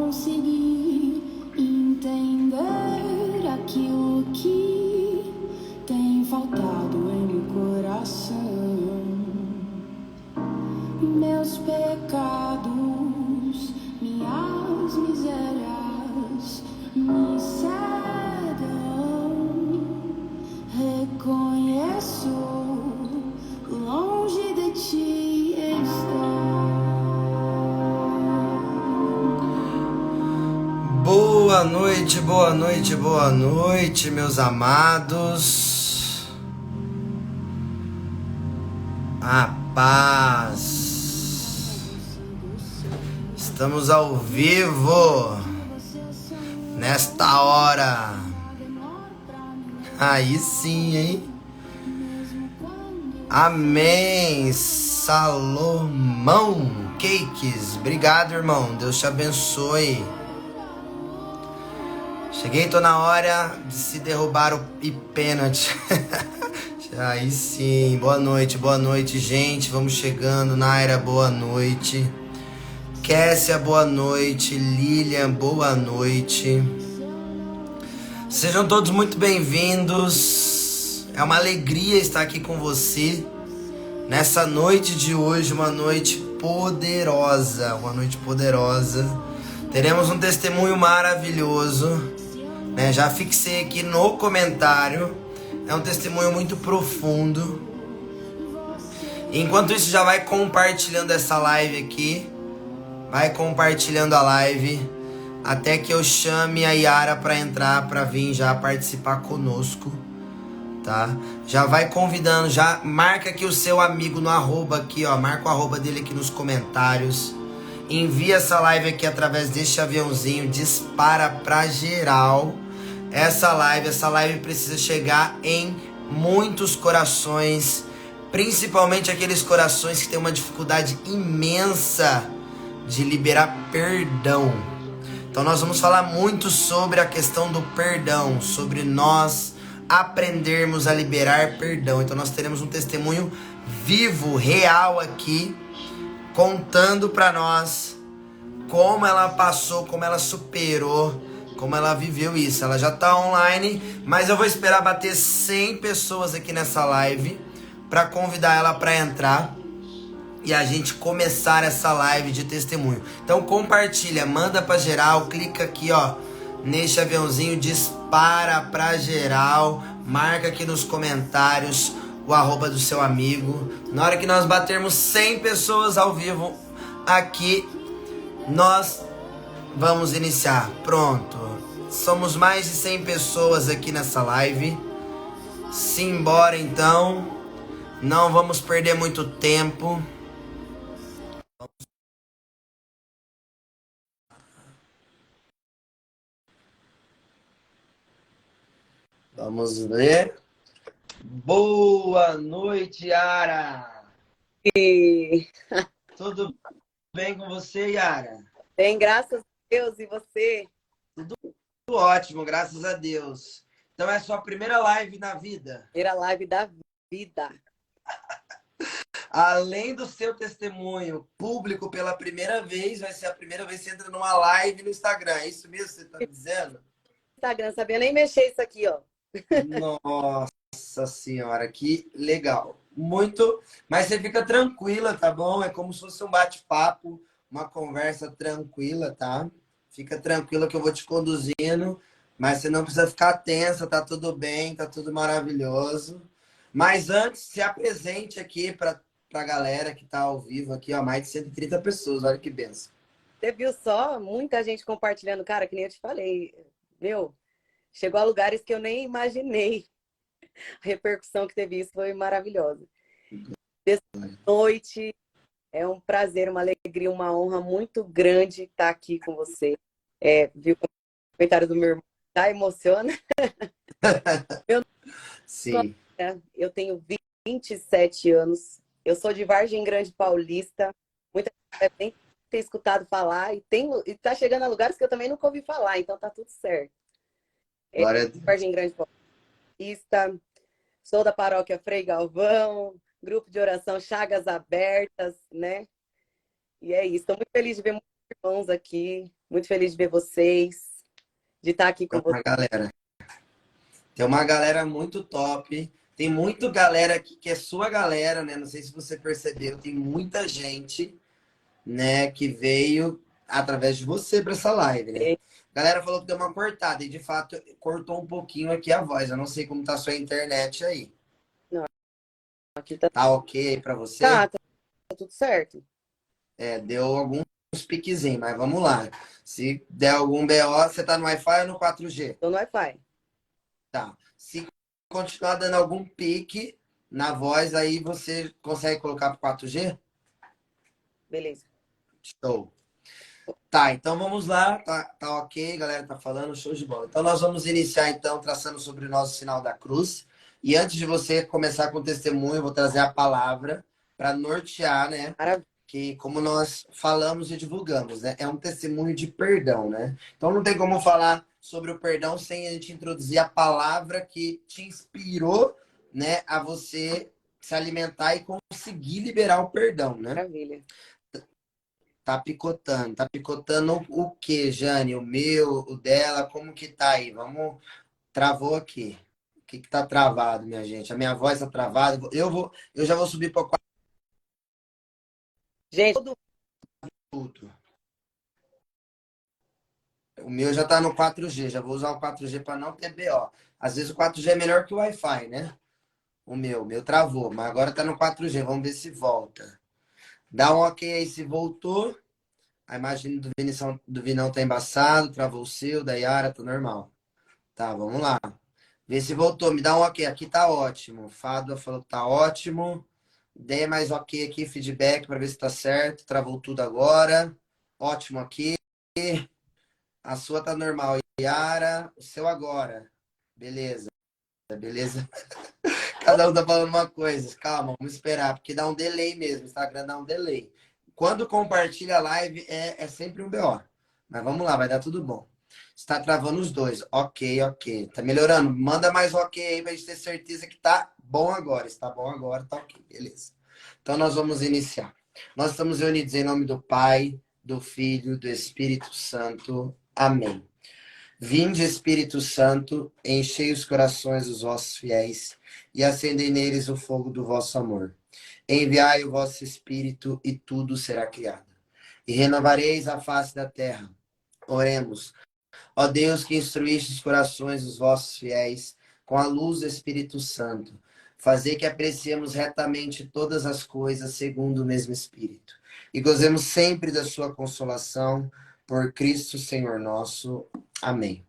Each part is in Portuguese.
conseguir entender aquilo que tem faltado em meu coração. Meus pecados, minhas misérias me cegam. Reconheço, longe de ti estou. Boa noite, boa noite, boa noite, meus amados. A paz. Estamos ao vivo nesta hora. Aí sim, hein? Amém. Salomão Cakes. Obrigado, irmão. Deus te abençoe. Cheguei, tô na hora de se derrubar o pênalti. Aí sim, boa noite, gente. Vamos chegando. Naira, boa noite. Kessia, boa noite. Lilian, boa noite. Sejam todos muito bem-vindos. É uma alegria estar aqui com você nessa noite de hoje, uma noite poderosa. Teremos um testemunho maravilhoso, né? Já fixei aqui no comentário. É um testemunho muito profundo. Enquanto isso, já vai compartilhando essa live aqui. Vai compartilhando a live até que eu chame a Yara para entrar, para vir já participar conosco, tá? Já vai convidando, já marca aqui o seu amigo no arroba aqui, ó. Marca o arroba dele aqui nos comentários. Envia essa live aqui através deste aviãozinho, dispara pra geral. Essa live precisa chegar em muitos corações, principalmente aqueles corações que têm uma dificuldade imensa de liberar perdão. Então nós vamos falar muito sobre a questão do perdão, sobre nós aprendermos a liberar perdão. Então nós teremos um testemunho vivo, real aqui, contando para nós como ela passou, como ela superou, como ela viveu isso. Ela já tá online, mas eu vou esperar bater 100 pessoas aqui nessa live para convidar ela para entrar e a gente começar essa live de testemunho. Então compartilha, manda para geral, clica aqui, ó, neste aviãozinho, dispara para geral, marca aqui nos comentários o arroba do seu amigo. Na hora que nós batermos 100 pessoas ao vivo aqui, nós vamos iniciar. Pronto. Somos mais de 100 pessoas aqui nessa live. Simbora então. Não vamos perder muito tempo. Vamos ler. Boa noite, Yara. E... Tudo bem com você, Yara? Bem, graças a Deus. E você? Tudo ótimo, graças a Deus. Então é a sua primeira live na vida? Primeira live da vida. Além do seu testemunho público pela primeira vez, vai ser a primeira vez que você entra numa live no Instagram. É isso mesmo que você está dizendo? Instagram, sabia nem mexer isso aqui, ó. Nossa senhora, que legal. Muito. Mas você fica tranquila, tá bom? É como se fosse um bate-papo, uma conversa tranquila, tá? Fica tranquila que eu vou te conduzindo, mas você não precisa ficar tensa, tá tudo bem, tá tudo maravilhoso. Mas antes, se apresente aqui para a galera que tá ao vivo aqui, ó, mais de 130 pessoas, olha que benção. Você viu só? Muita gente compartilhando. Cara, que nem eu te falei, meu, chegou a lugares que eu nem imaginei. A repercussão que teve isso foi maravilhosa. Dessa noite, é um prazer, uma alegria, uma honra muito grande estar aqui com você. Viu o comentário do meu irmão? Tá, emociona? Sim. Eu tenho 27 anos. Eu sou de Vargem Grande Paulista. Muita gente deve nem ter escutado falar. E tá chegando a lugares que eu também nunca ouvi falar. Então tá tudo certo. Glória a Deus. Vargem Grande Paulista. Sou da paróquia Frei Galvão. Grupo de oração Chagas Abertas, né? E é isso. Estou muito feliz de ver muitas irmãos aqui. Muito feliz de ver vocês, de estar aqui com Tem uma vocês. galera. Tem uma galera muito top. Tem muita galera aqui que é sua galera, né? Não sei se você percebeu, tem muita gente, né, que veio através de você para essa live, né? A galera falou que deu uma cortada e de fato cortou um pouquinho aqui a voz. Eu não sei como tá a sua internet aí. Não, aqui tá, Tá ok para você? tá tudo certo. É, deu alguns piquezinhos, mas vamos lá. Se der algum BO, você tá no Wi-Fi ou no 4G? Tô no Wi-Fi. Tá. Se continuar dando algum pique na voz, aí você consegue colocar pro 4G? Beleza. Show. Tá, então vamos lá. Tá ok, galera tá falando, show de bola. Então nós vamos iniciar então traçando sobre o nosso sinal da cruz. E antes de você começar com o testemunho, eu vou trazer a palavra para nortear, né? Maravilha. Que como nós falamos e divulgamos, né? É um testemunho de perdão, né? Então não tem como falar sobre o perdão sem a gente introduzir a palavra que te inspirou, né, a você se alimentar e conseguir liberar o perdão, né? Maravilha. Tá picotando. Tá picotando o quê, Jane? O meu, o dela, como que tá aí? Vamos, travou aqui. O que que tá travado, minha gente? A minha voz tá travada. Eu já vou subir para Gente, todo tudo. O meu já tá no 4G, já vou usar o 4G para não ter BO. Às vezes o 4G é melhor que o Wi-Fi, né? O meu travou, mas agora tá no 4G, vamos ver se volta. Dá um ok aí se voltou. A imagem do Vinão tá embaçado, travou o seu, da Yara, tá normal. Tá, vamos lá. Vê se voltou, me dá um ok. Aqui tá ótimo. Fábio falou que tá ótimo. Dê mais ok aqui, feedback para ver se tá certo. Travou tudo agora. Ótimo aqui. A sua tá normal. Yara, o seu agora. Beleza, beleza. Cada um tá falando uma coisa. Calma, vamos esperar, porque dá um delay mesmo. O Instagram dá um delay. Quando compartilha a live, é sempre um BO. Mas vamos lá, vai dar tudo bom. Está travando os dois. Ok, ok. Tá melhorando. Manda mais ok aí pra gente ter certeza que tá bom agora. Está bom agora, tá ok. Beleza. Então nós vamos iniciar. Nós estamos reunidos em nome do Pai, do Filho, do Espírito Santo. Amém. Vinde, Espírito Santo, enchei os corações dos vossos fiéis e acendei neles o fogo do vosso amor. Enviai o vosso Espírito e tudo será criado. E renovareis a face da terra. Oremos. Ó Deus, que instruíste os corações dos vossos fiéis com a luz do Espírito Santo, fazei que apreciemos retamente todas as coisas segundo o mesmo Espírito e gozemos sempre da sua consolação por Cristo Senhor nosso. Amém.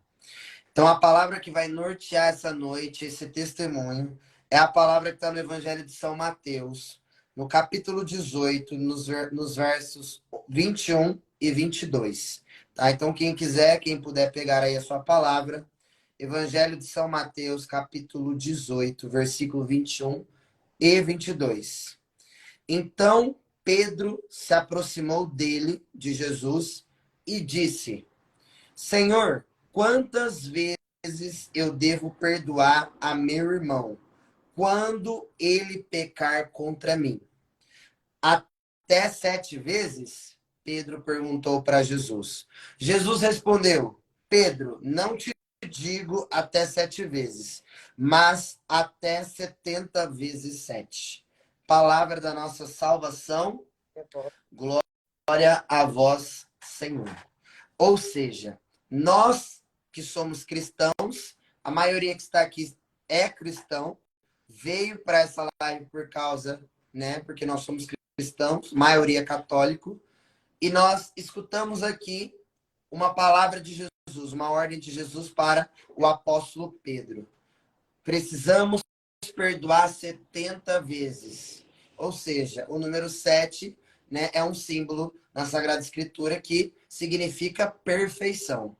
Então a palavra que vai nortear essa noite, esse testemunho, é a palavra que está no Evangelho de São Mateus, no capítulo 18, nos versos 21 e 22. Tá? Então, quem quiser, quem puder pegar aí a sua palavra, Evangelho de São Mateus, capítulo 18, versículo 21 e 22. Então, Pedro se aproximou dele, de Jesus, e disse: Senhor, quantas vezes eu devo perdoar a meu irmão quando ele pecar contra mim? Até 7 vezes? Pedro perguntou para Jesus. Jesus respondeu: Pedro, não te digo até 7 vezes, mas até 70 vezes 7. Palavra da nossa salvação. Glória a vós, Senhor. Ou seja, nós que somos cristãos, a maioria que está aqui é cristão, veio para essa live por causa, né, porque nós somos cristãos, maioria católico, e nós escutamos aqui uma palavra de Jesus, uma ordem de Jesus para o apóstolo Pedro. Precisamos perdoar 70 vezes. Ou seja, o número 7, né, é um símbolo na Sagrada Escritura que significa perfeição.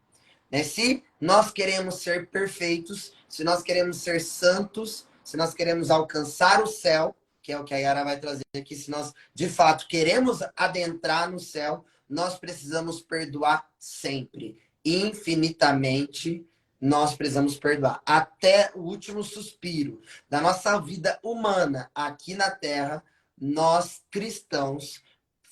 Né? Se nós queremos ser perfeitos, se nós queremos ser santos, se nós queremos alcançar o céu, que é o que a Yara vai trazer aqui, se nós de fato queremos adentrar no céu, nós precisamos perdoar sempre, infinitamente. Nós precisamos perdoar até o último suspiro da nossa vida humana aqui na Terra. Nós cristãos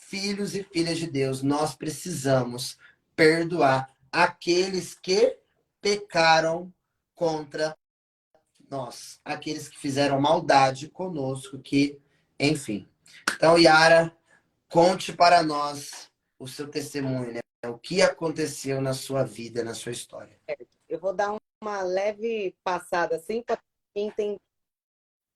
filhos e filhas de Deus, nós precisamos perdoar aqueles que pecaram contra nós, aqueles que fizeram maldade conosco, que, enfim. Então, Yara, conte para nós o seu testemunho, né? O que aconteceu na sua vida, na sua história. Eu vou dar uma leve passada assim para quem entender.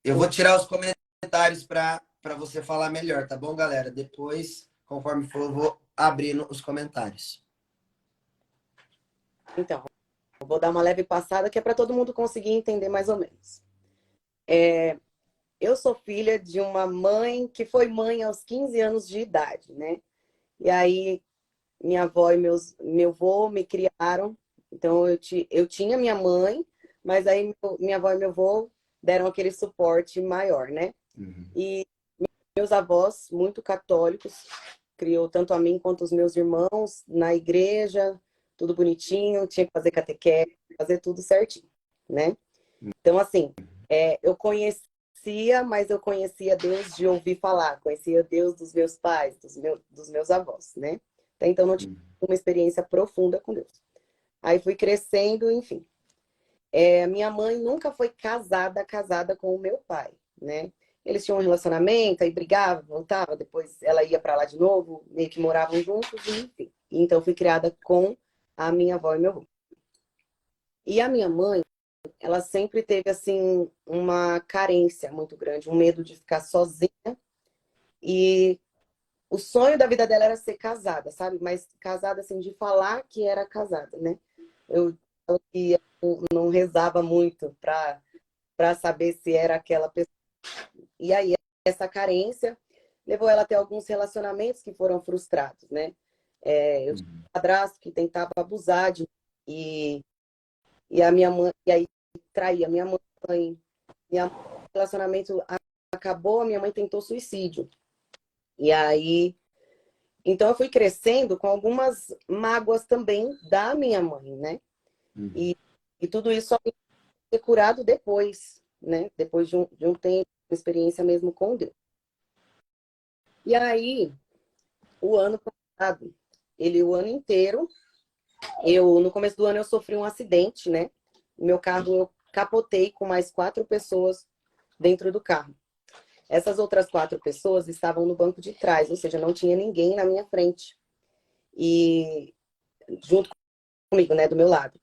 Eu vou tirar os comentários para você falar melhor, tá bom, galera? Depois, conforme for, eu vou abrindo os comentários. Então, eu vou dar uma leve passada que é para todo mundo conseguir entender mais ou menos. Eu sou filha de uma mãe que foi mãe aos 15 anos de idade, né? E aí, minha avó e meu avô me criaram. Então, eu tinha minha mãe, mas aí minha avó e meu avô deram aquele suporte maior, né? Uhum. E meus avós, muito católicos, criou tanto a mim quanto os meus irmãos na igreja, tudo bonitinho, tinha que fazer catequese, fazer tudo certinho, né? Então, assim, eu conhecia, mas eu conhecia Deus de ouvir falar, conhecia Deus dos meus pais, dos meus avós, né? Até então não tinha uma experiência profunda com Deus. Aí fui crescendo, enfim. Minha mãe nunca foi casada com o meu pai, né? Eles tinham um relacionamento, aí brigava, voltava, depois ela ia para lá de novo, meio que moravam juntos, enfim. Então fui criada com a minha avó e meu avô. E a minha mãe, ela sempre teve assim uma carência muito grande, um medo de ficar sozinha. E o sonho da vida dela era ser casada, sabe? Mas casada assim de falar que era casada, né? Eu não rezava muito para saber se era aquela pessoa. E aí, essa carência levou ela a ter alguns relacionamentos que foram frustrados, né? Eu tinha um padrasto que tentava abusar de mim, e a minha mãe, e aí traía minha mãe. O relacionamento acabou, a minha mãe tentou suicídio. E aí, então eu fui crescendo com algumas mágoas também da minha mãe, né? E tudo isso só foi curado depois, né? Depois de um tempo, uma experiência mesmo com Deus. E aí, o ano passado, o ano inteiro, no começo do ano eu sofri um acidente, né? Meu carro, eu capotei com mais 4 pessoas dentro do carro. Essas outras 4 pessoas estavam no banco de trás, ou seja, não tinha ninguém na minha frente. E junto comigo, né, do meu lado.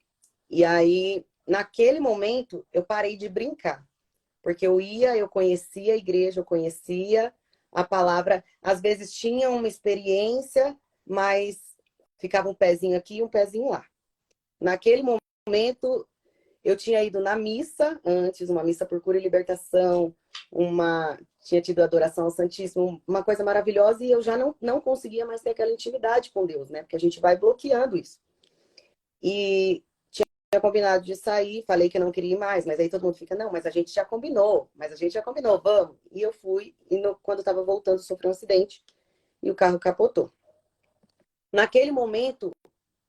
E aí, naquele momento, eu parei de brincar. Porque eu conhecia a igreja, eu conhecia a palavra. Às vezes tinha uma experiência, mas ficava um pezinho aqui e um pezinho lá. Naquele momento, eu tinha ido na missa antes, uma missa por cura e libertação, tinha tido adoração ao Santíssimo, uma coisa maravilhosa, e eu já não conseguia mais ter aquela intimidade com Deus, né? Porque a gente vai bloqueando isso. E tinha combinado de sair, falei que não queria ir mais, mas aí todo mundo fica, não, mas a gente já combinou, vamos. E eu fui, e quando eu tava voltando, sofri um acidente, e o carro capotou. Naquele momento,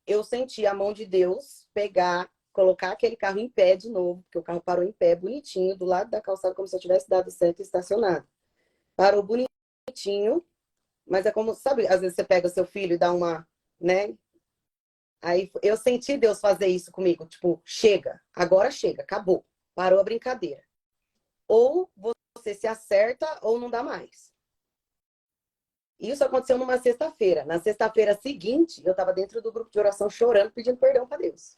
eu senti a mão de Deus colocar aquele carro em pé de novo, porque o carro parou em pé, bonitinho, do lado da calçada, como se eu tivesse dado certo e estacionado. Parou bonitinho, mas é como, sabe, às vezes você pega seu filho e dá uma, né? Aí eu senti Deus fazer isso comigo, tipo, chega, agora chega, acabou, parou a brincadeira. Ou você se acerta ou não dá mais. Isso aconteceu numa sexta-feira. Na sexta-feira seguinte, eu estava dentro do grupo de oração chorando, pedindo perdão para Deus.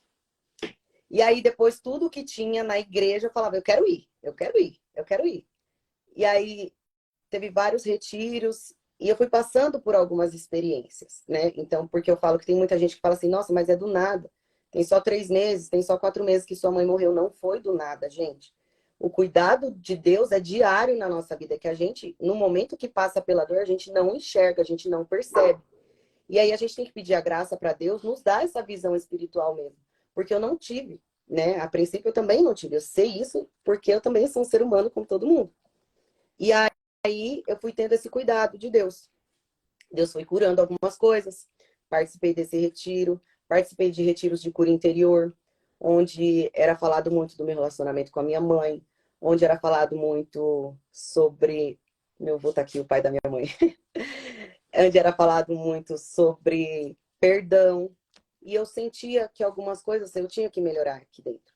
E aí, depois, tudo que tinha na igreja, eu falava, eu quero ir. E aí, teve vários retiros, e eu fui passando por algumas experiências, né? Então, porque eu falo que tem muita gente que fala assim, nossa, mas é do nada. Tem só 3 meses, tem só 4 meses que sua mãe morreu. Não foi do nada, gente. O cuidado de Deus é diário na nossa vida, que a gente, no momento que passa pela dor, a gente não enxerga, a gente não percebe. E aí a gente tem que pedir a graça para Deus nos dar essa visão espiritual mesmo. Porque eu não tive, né? A princípio eu também não tive. Eu sei isso porque eu também sou um ser humano como todo mundo. E aí eu fui tendo esse cuidado de Deus. Deus foi curando algumas coisas. Participei desse retiro. Participei de retiros de cura interior, onde era falado muito do meu relacionamento com a minha mãe, onde era falado muito sobre... Meu avô tá aqui, o pai da minha mãe. onde era falado muito sobre perdão. E eu sentia que algumas coisas eu tinha que melhorar aqui dentro.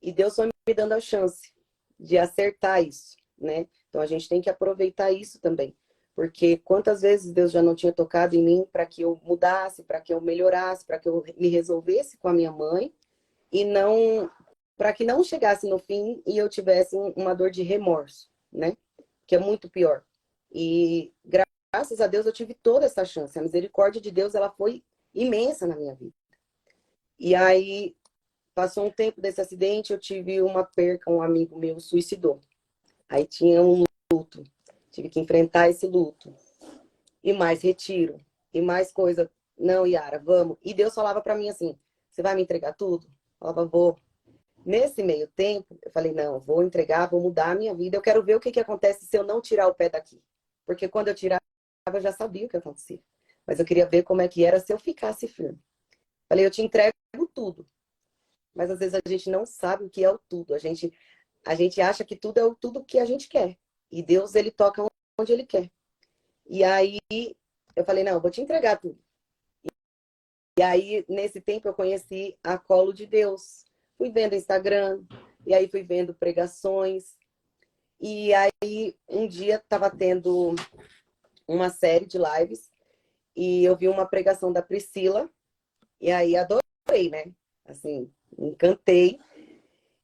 E Deus foi me dando a chance de acertar isso, né? Então a gente tem que aproveitar isso também. Porque quantas vezes Deus já não tinha tocado em mim para que eu mudasse, para que eu melhorasse, para que eu me resolvesse com a minha mãe e não para que não chegasse no fim e eu tivesse uma dor de remorso, né? Que é muito pior. E graças a Deus eu tive toda essa chance. A misericórdia de Deus, ela foi imensa na minha vida. E aí passou um tempo desse acidente, eu tive uma perca, um amigo meu suicidou. Aí tinha um luto, tive que enfrentar esse luto. E mais retiro, e mais coisa. Não, Yara, vamos. E Deus falava para mim assim, você vai me entregar tudo? Eu falava, vou. Nesse meio tempo, eu falei, não, vou entregar, vou mudar a minha vida. Eu quero ver o que acontece se eu não tirar o pé daqui. Porque quando eu tirava, eu já sabia o que acontecia. Mas eu queria ver como é que era se eu ficasse firme. Falei, eu te entrego tudo. Mas às vezes a gente não sabe o que é o tudo. A gente acha que tudo é o tudo que a gente quer. E Deus, ele toca onde ele quer. E aí eu falei, não, eu vou te entregar tudo. E aí, nesse tempo, eu conheci a Colo de Deus. Fui vendo Instagram, e aí fui vendo pregações. E aí, um dia, estava tendo uma série de lives, e eu vi uma pregação da Priscila, e aí adorei, né? Assim, me encantei.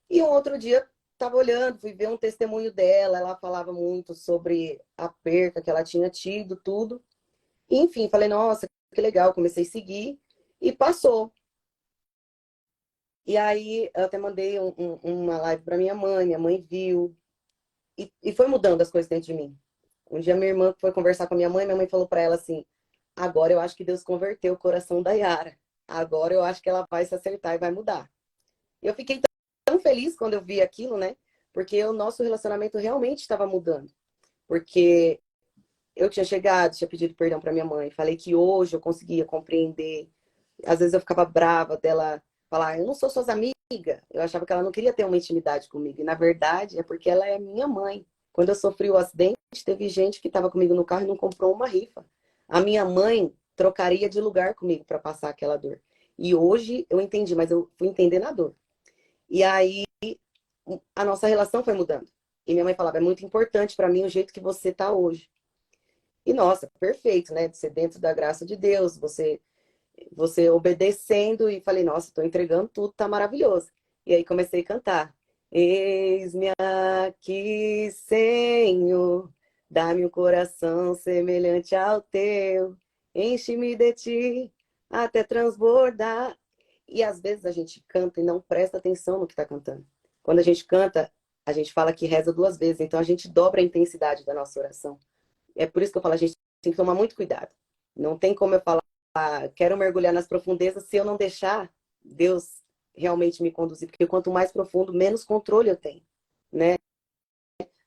E um outro dia, estava olhando, fui ver um testemunho dela, ela falava muito sobre a perca que ela tinha tido, tudo. E, enfim, falei, nossa, que legal, comecei a seguir, e passou. E aí, eu até mandei uma live para minha mãe viu, e foi mudando as coisas dentro de mim. Um dia minha irmã foi conversar com a minha mãe falou para ela assim, agora eu acho que Deus converteu o coração da Yara, agora eu acho que ela vai se acertar e vai mudar. E eu fiquei tão feliz quando eu vi aquilo, né? Porque o nosso relacionamento realmente estava mudando. Porque eu tinha chegado, tinha pedido perdão para minha mãe, falei que hoje eu conseguia compreender. Às vezes eu ficava brava dela falar, eu não sou suas amigas. Eu achava que ela não queria ter uma intimidade comigo. E na verdade é porque ela é minha mãe. Quando eu sofri o acidente, teve gente que estava comigo no carro e não comprou uma rifa. A minha mãe trocaria de lugar comigo para passar aquela dor. E hoje eu entendi, mas eu fui entender na dor. E aí a nossa relação foi mudando. E minha mãe falava, é muito importante para mim o jeito que você tá hoje. E nossa, perfeito, né? De ser dentro da graça de Deus, você obedecendo e falei, nossa, estou entregando tudo, tá maravilhoso. E aí comecei a cantar. Eis-me aqui, Senhor, dá-me um coração semelhante ao teu, enche-me de ti até transbordar. E às vezes a gente canta e não presta atenção no que está cantando. Quando a gente canta, a gente fala que reza duas vezes, então a gente dobra a intensidade da nossa oração. É por isso que eu falo, a gente tem que tomar muito cuidado. Não tem como eu falar, quero mergulhar nas profundezas se eu não deixar Deus realmente me conduzir, porque quanto mais profundo, menos controle eu tenho, né?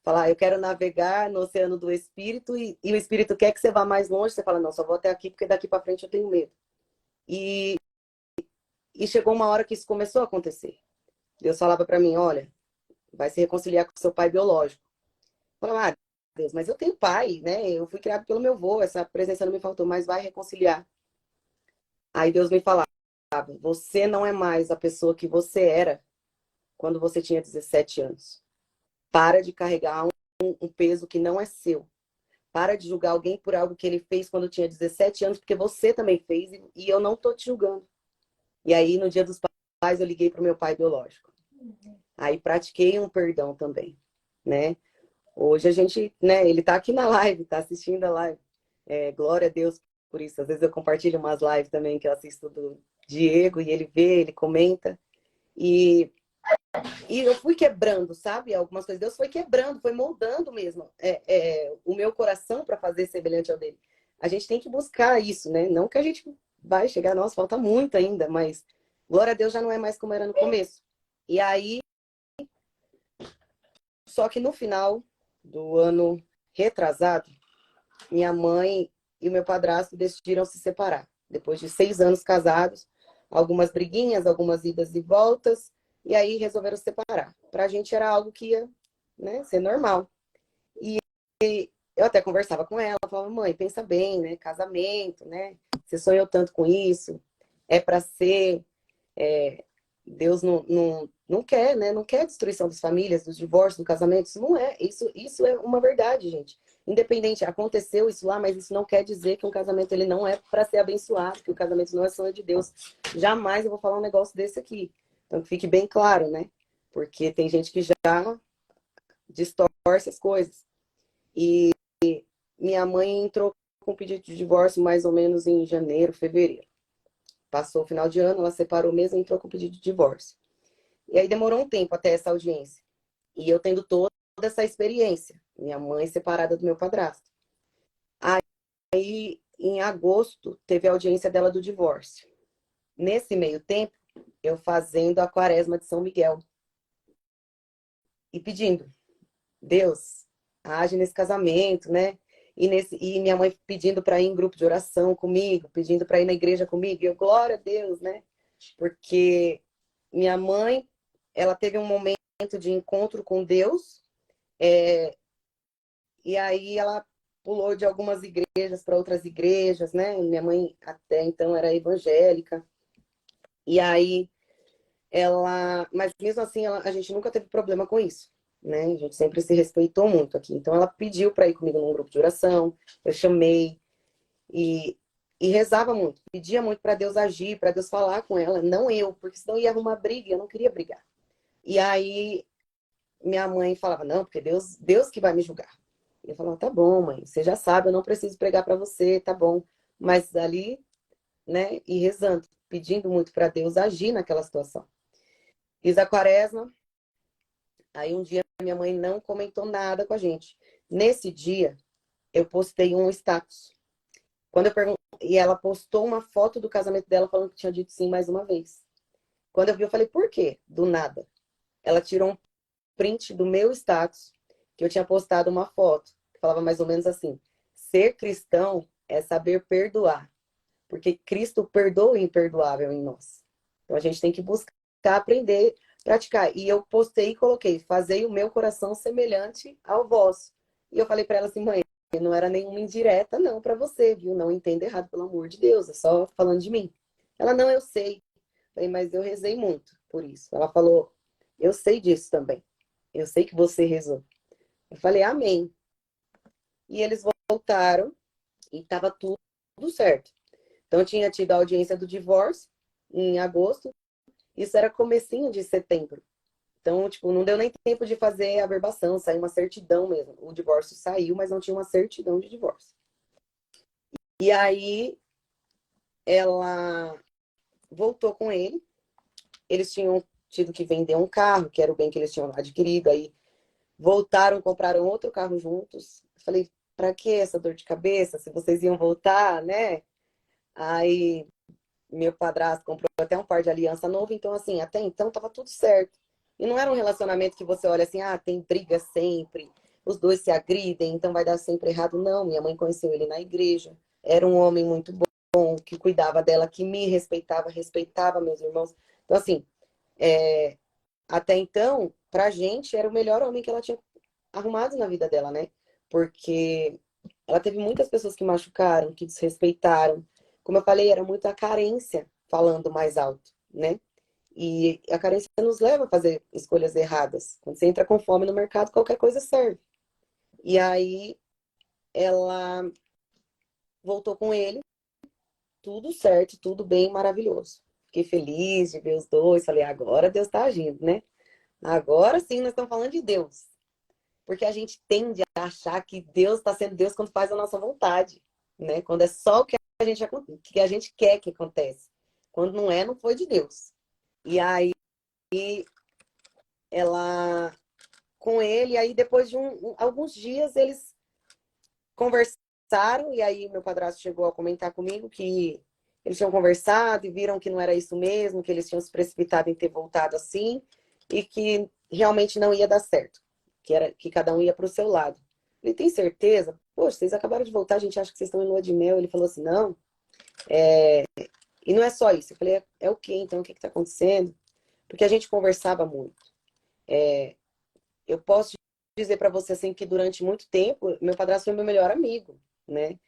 Falar, eu quero navegar no oceano do Espírito e o Espírito quer que você vá mais longe, você fala, não, só vou até aqui porque daqui para frente eu tenho medo. E chegou uma hora que isso começou a acontecer. Deus falava para mim, olha, vai se reconciliar com seu pai biológico. Eu falava, Deus, mas eu tenho pai, né? Eu fui criado pelo meu avô, essa presença não me faltou, mas vai reconciliar. Aí Deus me falava, você não é mais a pessoa que você era quando você tinha 17 anos. Para de carregar um peso que não é seu. Para de julgar alguém por algo que ele fez quando tinha 17 anos, porque você também fez e eu não tô te julgando. E aí, no Dia dos Pais, eu liguei pro meu pai biológico. Aí pratiquei um perdão também, né? Hoje a gente, né, ele tá aqui na live, tá assistindo a live. Glória a Deus por isso. Às vezes eu compartilho umas lives também que eu assisto do Diego e ele vê, ele comenta. E eu fui quebrando, sabe? Algumas coisas. Deus foi quebrando, foi moldando mesmo o meu coração para fazer semelhante ao dele. A gente tem que buscar isso, né? Não que a gente vai chegar, nossa, falta muito ainda, mas glória a Deus já não é mais como era no começo. E aí, só que no final do ano retrasado, minha mãe e o meu padrasto decidiram se separar. Depois de 6 anos casados, algumas briguinhas, algumas idas e voltas, e aí resolveram se separar. Pra gente era algo que ia, né, ser normal. E eu até conversava com ela, falava, mãe, pensa bem, né? Casamento, né? Você sonhou tanto com isso, é para ser. Deus não quer, né? Não quer a destruição das famílias, dos divórcios, do casamento. Isso não é. Isso é uma verdade, gente. Independente, aconteceu isso lá, mas isso não quer dizer que um casamento ele não é para ser abençoado, que o casamento não é sonho de Deus. Jamais eu vou falar um negócio desse aqui. Então, que fique bem claro, né? Porque tem gente que já distorce as coisas. E minha mãe entrou com pedido de divórcio mais ou menos em janeiro, fevereiro. Passou o final de ano, ela separou mesmo e entrou com pedido de divórcio. E aí demorou um tempo até essa audiência. E eu tendo toda essa experiência. Minha mãe separada do meu padrasto. Aí, em agosto, teve a audiência dela do divórcio. Nesse meio tempo, eu fazendo a quaresma de São Miguel. E pedindo, Deus, age nesse casamento, né? E minha mãe pedindo para ir em grupo de oração comigo, pedindo para ir na igreja comigo. E eu, glória a Deus, né? Porque minha mãe, ela teve um momento de encontro com Deus, e aí ela pulou de algumas igrejas para outras igrejas, né? Minha mãe até então era evangélica. E aí mas mesmo assim a gente nunca teve problema com isso, né? A gente sempre se respeitou muito aqui. Então ela pediu para ir comigo num grupo de oração, eu chamei e, e rezava muito, pedia muito para Deus agir, para Deus falar com ela, não eu, porque senão ia arrumar briga, e eu não queria brigar. E aí minha mãe falava, não, porque Deus que vai me julgar. E eu falava, tá bom, mãe, você já sabe, eu não preciso pregar para você, tá bom. Mas ali, né, e rezando, pedindo muito para Deus agir naquela situação. Fiz a quaresma, aí um dia minha mãe não comentou nada com a gente. Nesse dia, eu postei um status. Quando eu perguntei, e ela postou uma foto do casamento dela falando que tinha dito sim mais uma vez. Quando eu vi, eu falei, por quê? Do nada. Ela tirou um print do meu status, que eu tinha postado uma foto, que falava mais ou menos assim: ser cristão é saber perdoar, porque Cristo perdoa o imperdoável em nós. Então a gente tem que buscar aprender, praticar. E eu postei e coloquei: fazei o meu coração semelhante ao vosso. E eu falei para ela assim, mãe, não era nenhuma indireta não para você, viu? Não entenda errado, pelo amor de Deus, é só falando de mim. Ela, não, eu sei. Eu falei, mas eu rezei muito por isso. Ela falou, eu sei disso também. Eu sei que você rezou. Eu falei, amém. E eles voltaram e estava tudo certo. Então, tinha tido a audiência do divórcio em agosto. Isso era comecinho de setembro. Então, tipo, não deu nem tempo de fazer a averbação, saiu uma certidão mesmo. O divórcio saiu, mas não tinha uma certidão de divórcio. E aí, ela voltou com ele. Eles tinham tido que vender um carro, que era o bem que eles tinham adquirido. Aí, voltaram, compraram outro carro juntos. Eu falei, pra que essa dor de cabeça? Se vocês iam voltar, né? Aí meu padrasto comprou até um par de aliança novo, então assim, até então tava tudo certo. E não era um relacionamento que você olha assim, ah, tem briga sempre, os dois se agridem, então vai dar sempre errado. Não, minha mãe conheceu ele na igreja, era um homem muito bom, que cuidava dela, que me respeitava, respeitava meus irmãos. Então assim, até então, pra gente, era o melhor homem que ela tinha arrumado na vida dela, né? Porque ela teve muitas pessoas que machucaram, que desrespeitaram. Como eu falei, era muito a carência falando mais alto, né? E a carência nos leva a fazer escolhas erradas. Quando você entra com fome no mercado, qualquer coisa serve. E aí ela voltou com ele, tudo certo, tudo bem, maravilhoso. Fiquei feliz de ver os dois. Falei, agora Deus tá agindo, né? Agora sim nós estamos falando de Deus. Porque a gente tende a achar que Deus está sendo Deus quando faz a nossa vontade, né? Quando é só o que a gente quer que aconteça. Quando não é, não foi de Deus. E aí ela com ele, aí depois de alguns dias eles conversaram, e aí meu padrasto chegou a comentar comigo que eles tinham conversado e viram que não era isso mesmo, que eles tinham se precipitado em ter voltado assim, e que realmente não ia dar certo, que cada um ia para o seu lado. Ele tem certeza? Poxa, vocês acabaram de voltar, a gente acha que vocês estão em lua de mel. Ele falou assim, não, e não é só isso. Eu falei, é o quê então? O que está acontecendo? Porque a gente conversava muito. Eu posso dizer para você assim que durante muito tempo meu padrasto foi meu melhor amigo, né?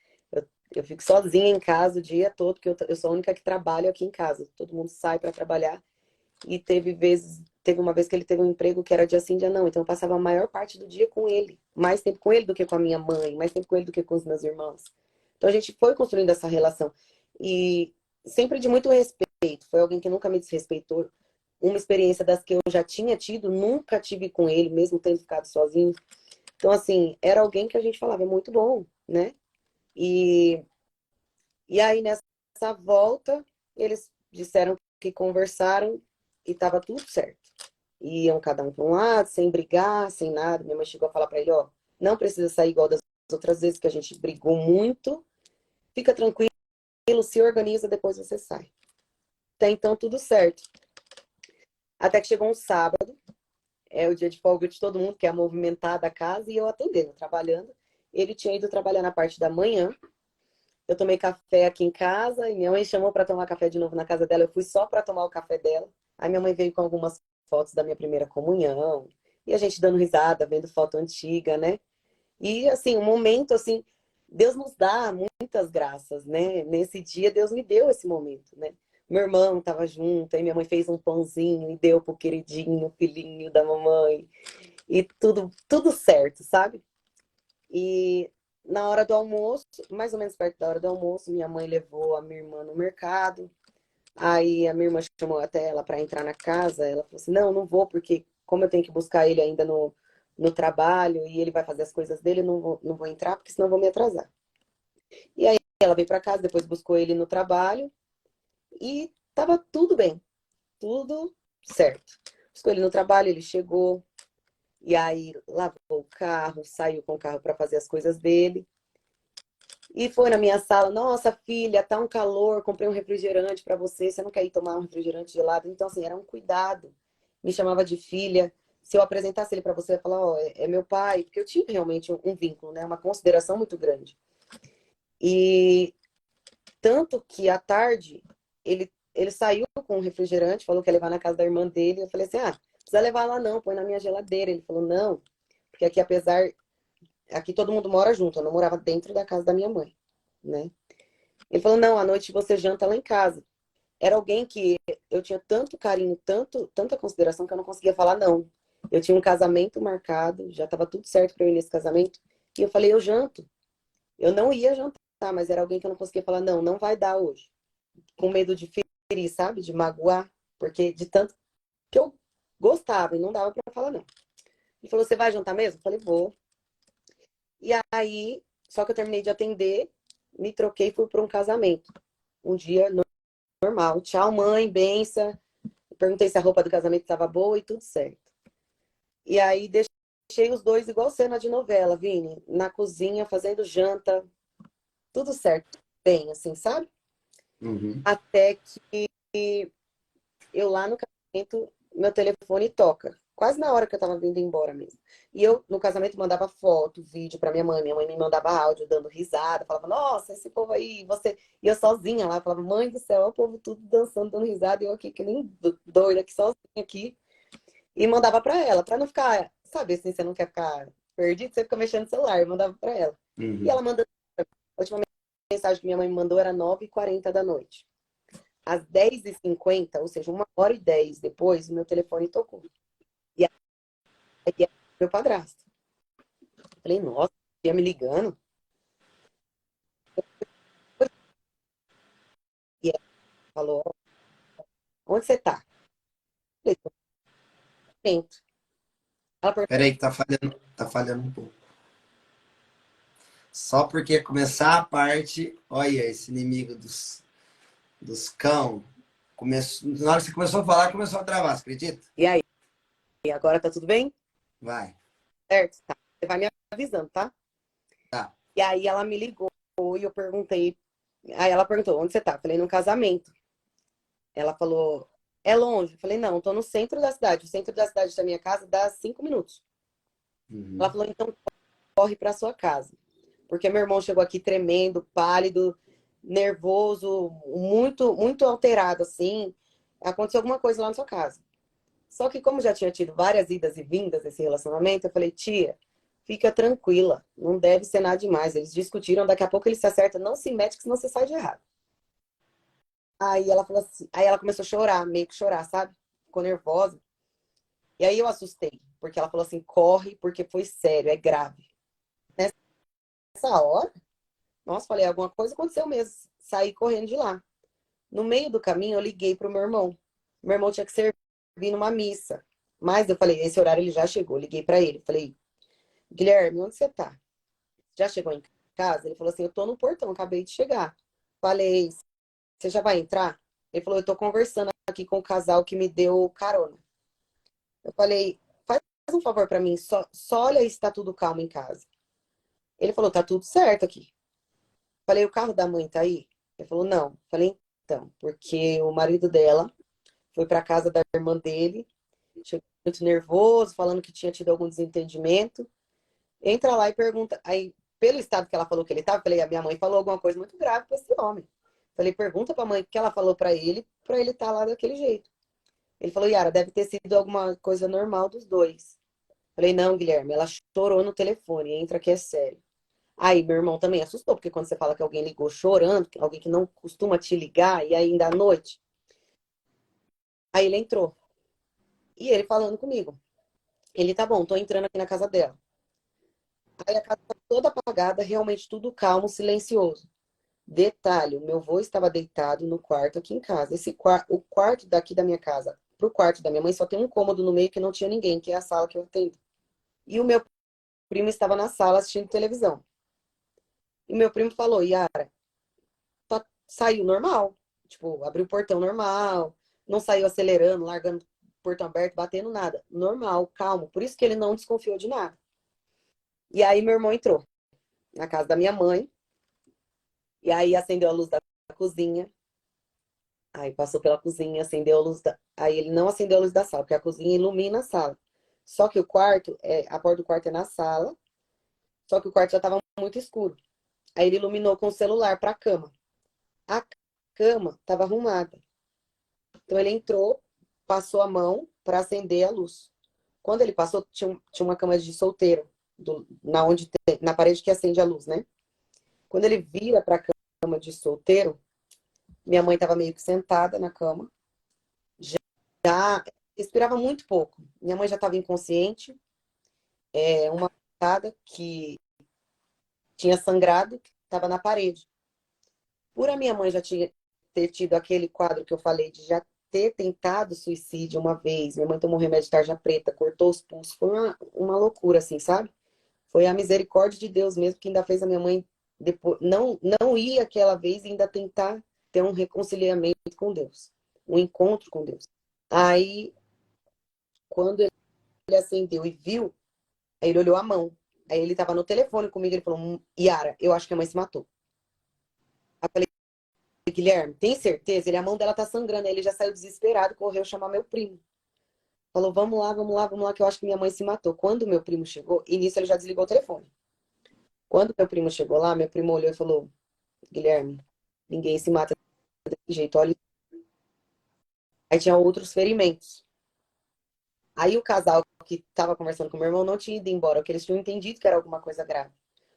Eu fico sozinha em casa o dia todo, porque eu sou a única que trabalho aqui em casa. Todo mundo sai para trabalhar. E teve uma vez que ele teve um emprego que era dia sim, dia não. Então eu passava a maior parte do dia com ele. Mais tempo com ele do que com a minha mãe, mais tempo com ele do que com os meus irmãos. Então a gente foi construindo essa relação. E sempre de muito respeito. Foi alguém que nunca me desrespeitou. Uma experiência das que eu já tinha tido, nunca tive com ele, mesmo tendo ficado sozinho. Então, assim, era alguém que a gente falava, é muito bom, né? E, e aí, nessa volta, eles disseram que conversaram e estava tudo certo. Iam cada um para um lado, sem brigar, sem nada. Minha mãe chegou a falar para ele, ó, não precisa sair igual das outras vezes que a gente brigou muito. Fica tranquilo, se organiza, depois você sai. Até então, tudo certo. Até que chegou um sábado, é o dia de folga de todo mundo, que é a movimentada a casa, e eu atendendo, trabalhando. Ele tinha ido trabalhar na parte da manhã. Eu tomei café aqui em casa e minha mãe chamou para tomar café de novo na casa dela. Eu fui só para tomar o café dela. Aí minha mãe veio com algumas fotos da minha primeira comunhão. E a gente dando risada, vendo foto antiga, né? E assim, um momento assim, Deus nos dá muitas graças, né? Nesse dia Deus me deu esse momento, né? Meu irmão estava junto, aí minha mãe fez um pãozinho e deu pro queridinho, filhinho da mamãe. E tudo certo, sabe? E na hora do almoço, mais ou menos perto da hora do almoço, minha mãe levou a minha irmã no mercado. Aí a minha irmã chamou até ela para entrar na casa. Ela falou assim: não, não vou, porque como eu tenho que buscar ele ainda no trabalho e ele vai fazer as coisas dele, não vou entrar, porque senão eu vou me atrasar. E aí ela veio para casa, depois buscou ele no trabalho e tava tudo bem, tudo certo. Buscou ele no trabalho, ele chegou, e aí lavou o carro, saiu com o carro para fazer as coisas dele. E foi na minha sala, nossa filha, tá um calor, comprei um refrigerante para você, você não quer ir tomar um refrigerante gelado? Então, assim, era um cuidado. Me chamava de filha. Se eu apresentasse ele para você, eu ia falar, ó, é meu pai, porque eu tinha realmente um vínculo, né? Uma consideração muito grande. E tanto que à tarde, ele saiu com um refrigerante, falou que ia levar na casa da irmã dele. Eu falei assim, ah, não precisa levar lá não, põe na minha geladeira. Ele falou, não, porque aqui apesar aqui todo mundo mora junto, eu não morava dentro da casa da minha mãe, né? Ele falou, não, à noite você janta lá em casa. Era alguém que eu tinha tanto carinho, tanta consideração que eu não conseguia falar não. Eu tinha um casamento marcado, já estava tudo certo para eu ir nesse casamento, e eu falei, eu janto. Eu não ia jantar, mas era alguém que eu não conseguia falar, não, não vai dar hoje. Com medo de ferir, sabe? De magoar, porque de tanto que eu gostava e não dava para falar não. Ele falou, você vai jantar mesmo? Eu falei, vou. E aí, só que eu terminei de atender, me troquei e fui para um casamento. Um dia normal. Tchau, mãe, benção. Perguntei se a roupa do casamento estava boa e tudo certo. E aí deixei os dois igual cena de novela, Vini, na cozinha, fazendo janta, tudo certo. Bem, assim, sabe? Uhum. Até que eu lá no casamento, meu telefone toca. Quase na hora que eu tava vindo embora mesmo. E eu, no casamento, mandava foto, vídeo pra minha mãe me mandava áudio, dando risada. Falava, nossa, esse povo aí, você... E eu sozinha lá, falava, mãe do céu, o povo tudo dançando, dando risada. E eu aqui, que nem doida, aqui sozinha aqui. E mandava pra ela, pra não ficar... Sabe assim, você não quer ficar perdido, você fica mexendo no celular. Eu mandava pra ela. E Uhum. ela mandando... A última mensagem que minha mãe me mandou era 9h40 da noite. Às 10h50, ou seja, 1h10 depois, o meu telefone tocou. E aí era meu padrasto. Falei, nossa, ia me ligando. E ela falou, onde você tá? Falei, tô dentro. Ela perguntou, Peraí que tá falhando um pouco. Só porque começar a parte, olha, esse inimigo dos cão, começou, na hora que você começou a falar, começou a travar, você acredita? e aí? E agora tá tudo bem? Vai, Certo? Tá. Você vai me avisando, tá? tá. E aí ela me ligou e eu perguntei. Aí ela perguntou, onde você tá? Falei, num casamento. Ela falou, é longe? Eu falei, não, tô no centro da cidade. O centro da cidade da minha casa dá 5 minutos. Ela Uhum. falou, então corre pra sua casa. Porque meu irmão chegou aqui tremendo, pálido, nervoso, muito, muito alterado, assim. Aconteceu alguma coisa lá na sua casa. Só que como já tinha tido várias idas e vindas esse relacionamento, eu falei, tia, fica tranquila, não deve ser nada demais. Eles discutiram, daqui a pouco eles se acertam, não se mete, que senão você sai de errado. Aí ela falou assim, aí ela começou a chorar, meio que chorar, sabe? Ficou nervosa. E aí eu assustei, porque ela falou assim, corre, porque foi sério, é grave. Nessa hora, nossa, falei, alguma coisa aconteceu mesmo. Saí correndo de lá. No meio do caminho, eu liguei pro meu irmão. Meu irmão tinha que servir numa missa. Mas eu falei, esse horário ele já chegou. Liguei pra ele. Falei, Guilherme, onde você tá? Já chegou em casa? Ele falou assim, eu tô no portão, acabei de chegar. Falei, você já vai entrar? Ele falou, eu tô conversando aqui com o casal que me deu carona. Eu falei, faz um favor pra mim, só olha aí se tá tudo calmo em casa. Ele falou, tá tudo certo aqui. Falei, o carro da mãe tá aí? Ele falou, não. Falei, então, porque o marido dela foi pra casa da irmã dele, chegou muito nervoso, falando que tinha tido algum desentendimento. Entra lá e pergunta. Aí, pelo estado que ela falou que ele tava, falei, a minha mãe falou alguma coisa muito grave pra esse homem. Falei, pergunta pra mãe o que ela falou pra ele estar lá daquele jeito. Ele falou, Yara, deve ter sido alguma coisa normal dos dois. Falei, não, Guilherme, ela chorou no telefone, entra que é sério. Aí meu irmão também assustou, porque quando você fala que alguém ligou chorando, alguém que não costuma te ligar, e ainda à noite, aí ele entrou. E ele falando comigo. Ele, tá bom, tô entrando aqui na casa dela. Aí a casa tá toda apagada, realmente tudo calmo, silencioso. Detalhe, o meu avô estava deitado no quarto aqui em casa. O quarto daqui da minha casa pro quarto da minha mãe só tem um cômodo no meio que não tinha ninguém, que é a sala que eu atendo. E o meu primo estava na sala assistindo televisão. E meu primo falou, Yara, saiu normal. Tipo, abriu o portão normal, não saiu acelerando, largando o portão aberto, batendo nada. Normal, calmo. Por isso que ele não desconfiou de nada. E aí meu irmão entrou na casa da minha mãe, e aí acendeu a luz da cozinha. Aí passou pela cozinha, acendeu a luz da. Aí ele não acendeu a luz da sala, porque a cozinha ilumina a sala. Só que o quarto, a porta do quarto é na sala, só que o quarto já estava muito escuro. Aí ele iluminou com o celular para a cama. A cama estava arrumada. Então ele entrou, passou a mão para acender a luz. Quando ele passou, tinha uma cama de solteiro, na parede que acende a luz, né? Quando ele vira para a cama de solteiro, minha mãe estava meio que sentada na cama, já respirava muito pouco. Minha mãe já estava inconsciente, uma facada que tinha sangrado, que estava na parede. Por a minha mãe já ter tido aquele quadro que eu falei de já ter tentado suicídio uma vez, minha mãe tomou remédio de tarja preta, cortou os pulsos, foi uma loucura, assim, sabe? Foi a misericórdia de Deus mesmo que ainda fez a minha mãe depois, não ir aquela vez e ainda tentar ter um reconciliamento com Deus, um encontro com Deus. Aí, quando ele acendeu e viu, aí ele olhou a mão. Aí ele tava no telefone comigo, ele falou, Yara, eu acho que a mãe se matou. Aí eu falei, Guilherme, tem certeza? A mão dela tá sangrando. Aí ele já saiu desesperado, correu chamar meu primo. Falou, vamos lá, vamos lá, vamos lá, que eu acho que minha mãe se matou. Quando meu primo chegou, e nisso ele já desligou o telefone. Quando meu primo chegou lá, meu primo olhou e falou, Guilherme, ninguém se mata desse jeito, olha. Aí tinha outros ferimentos. Aí o casal que tava conversando com meu irmão não tinha ido embora, porque eles tinham entendido que era alguma coisa grave.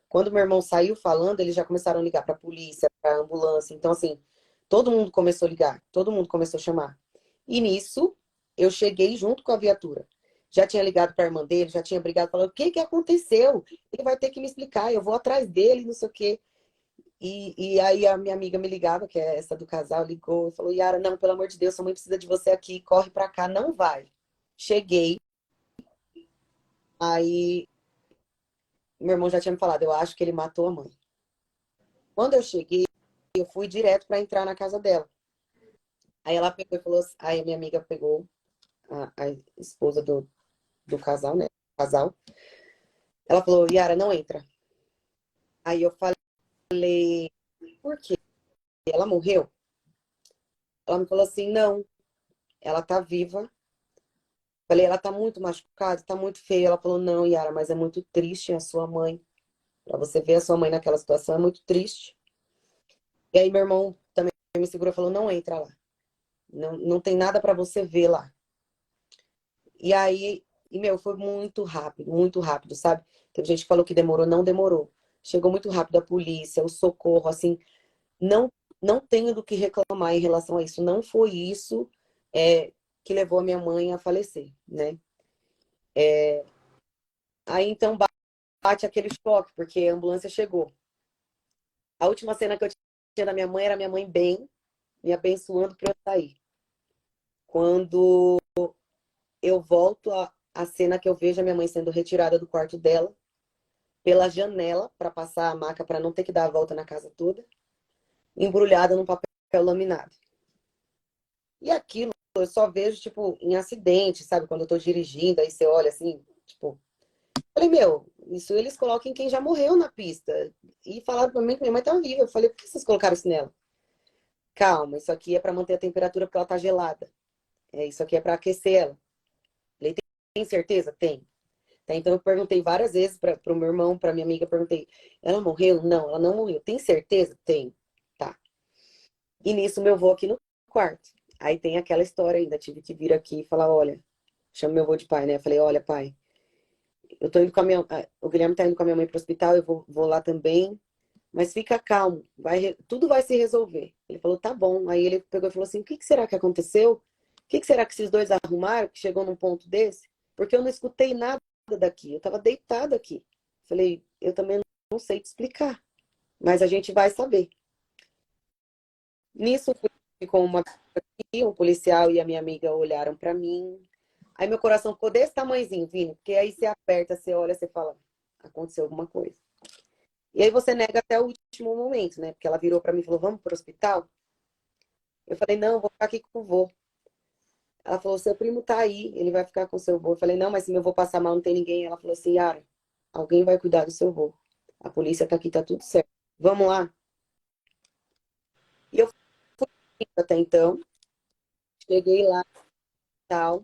Quando meu irmão saiu falando, eles já começaram a ligar pra polícia, pra ambulância. Então, assim, todo mundo começou a ligar, todo mundo começou a chamar. E nisso, eu cheguei junto com a viatura. Já tinha ligado para a irmã dele, já tinha brigado, falando: o que que aconteceu? Ele vai ter que me explicar, eu vou atrás dele, não sei o quê. E aí a minha amiga me ligava, que é essa do casal, ligou e falou: Yara, não, pelo amor de Deus, sua mãe precisa de você aqui, corre pra cá, não vai. Cheguei, aí meu irmão já tinha me falado, eu acho que ele matou a mãe. Quando eu cheguei, eu fui direto para entrar na casa dela. Aí ela pegou e falou, aí a minha amiga pegou a esposa do casal, né? Casal. Ela falou, Yara, não entra. Aí eu falei, por quê? Ela morreu? Ela me falou assim, não, ela tá viva. Falei, ela tá muito machucada, tá muito feia. Ela falou, não, Yara, mas é muito triste a sua mãe. Pra você ver a sua mãe naquela situação, é muito triste. E aí meu irmão também me segurou e falou, não entra lá. Não, não tem nada pra você ver lá. E aí, foi muito rápido, sabe? Teve gente que falou que demorou, não demorou. Chegou muito rápido a polícia, o socorro, assim, não, não tenho do que reclamar em relação a isso. Não foi isso que levou a minha mãe a falecer, né? Aí então bate aquele choque, porque a ambulância chegou. A última cena que eu tinha da minha mãe era minha mãe bem, me abençoando para eu sair. Quando eu volto, a cena que eu vejo a minha mãe sendo retirada do quarto dela, pela janela, para passar a maca, para não ter que dar a volta na casa toda, embrulhada num papel laminado. E aquilo eu só vejo, tipo, em acidente, sabe? Quando eu tô dirigindo, aí você olha assim, tipo. Falei, meu, isso eles colocam em quem já morreu na pista. E falaram pra mim que minha mãe tá viva. Eu falei, por que vocês colocaram isso nela? Calma, isso aqui é pra manter a temperatura porque ela tá gelada. Isso aqui é pra aquecer ela. Falei, tem certeza? Tem. Tá, então eu perguntei várias vezes pro meu irmão, pra minha amiga, perguntei, ela morreu? Não, ela não morreu. Tem certeza? Tem. Tá. E nisso meu avô aqui no quarto. Aí tem aquela história ainda, tive que vir aqui e falar, olha, chama meu avô de pai, né? Eu falei, olha, pai, eu tô indo com a minha. O Guilherme tá indo com a minha mãe pro hospital, eu vou lá também. Mas fica calmo, tudo vai se resolver. Ele falou, tá bom. Aí ele pegou e falou assim, o que será que aconteceu? O que será que esses dois arrumaram que chegou num ponto desse? Porque eu não escutei nada daqui, eu tava deitada aqui. Falei, eu também não sei te explicar, mas a gente vai saber. Nisso, ficou um policial e a minha amiga olharam pra mim. Aí meu coração ficou desse tamanhozinho, Vini, porque aí você aperta, você olha, você fala, aconteceu alguma coisa. E aí você nega até o último momento, né? Porque ela virou pra mim e falou, vamos pro hospital? Eu falei, não, vou ficar aqui com o vô. Ela falou, seu primo tá aí, ele vai ficar com o seu vô. Eu falei, não, mas se meu vô passar mal, não tem ninguém. Ela falou assim, Yara, alguém vai cuidar do seu vô. A polícia tá aqui, tá tudo certo. Vamos lá? E eu fui até então, cheguei lá, tal,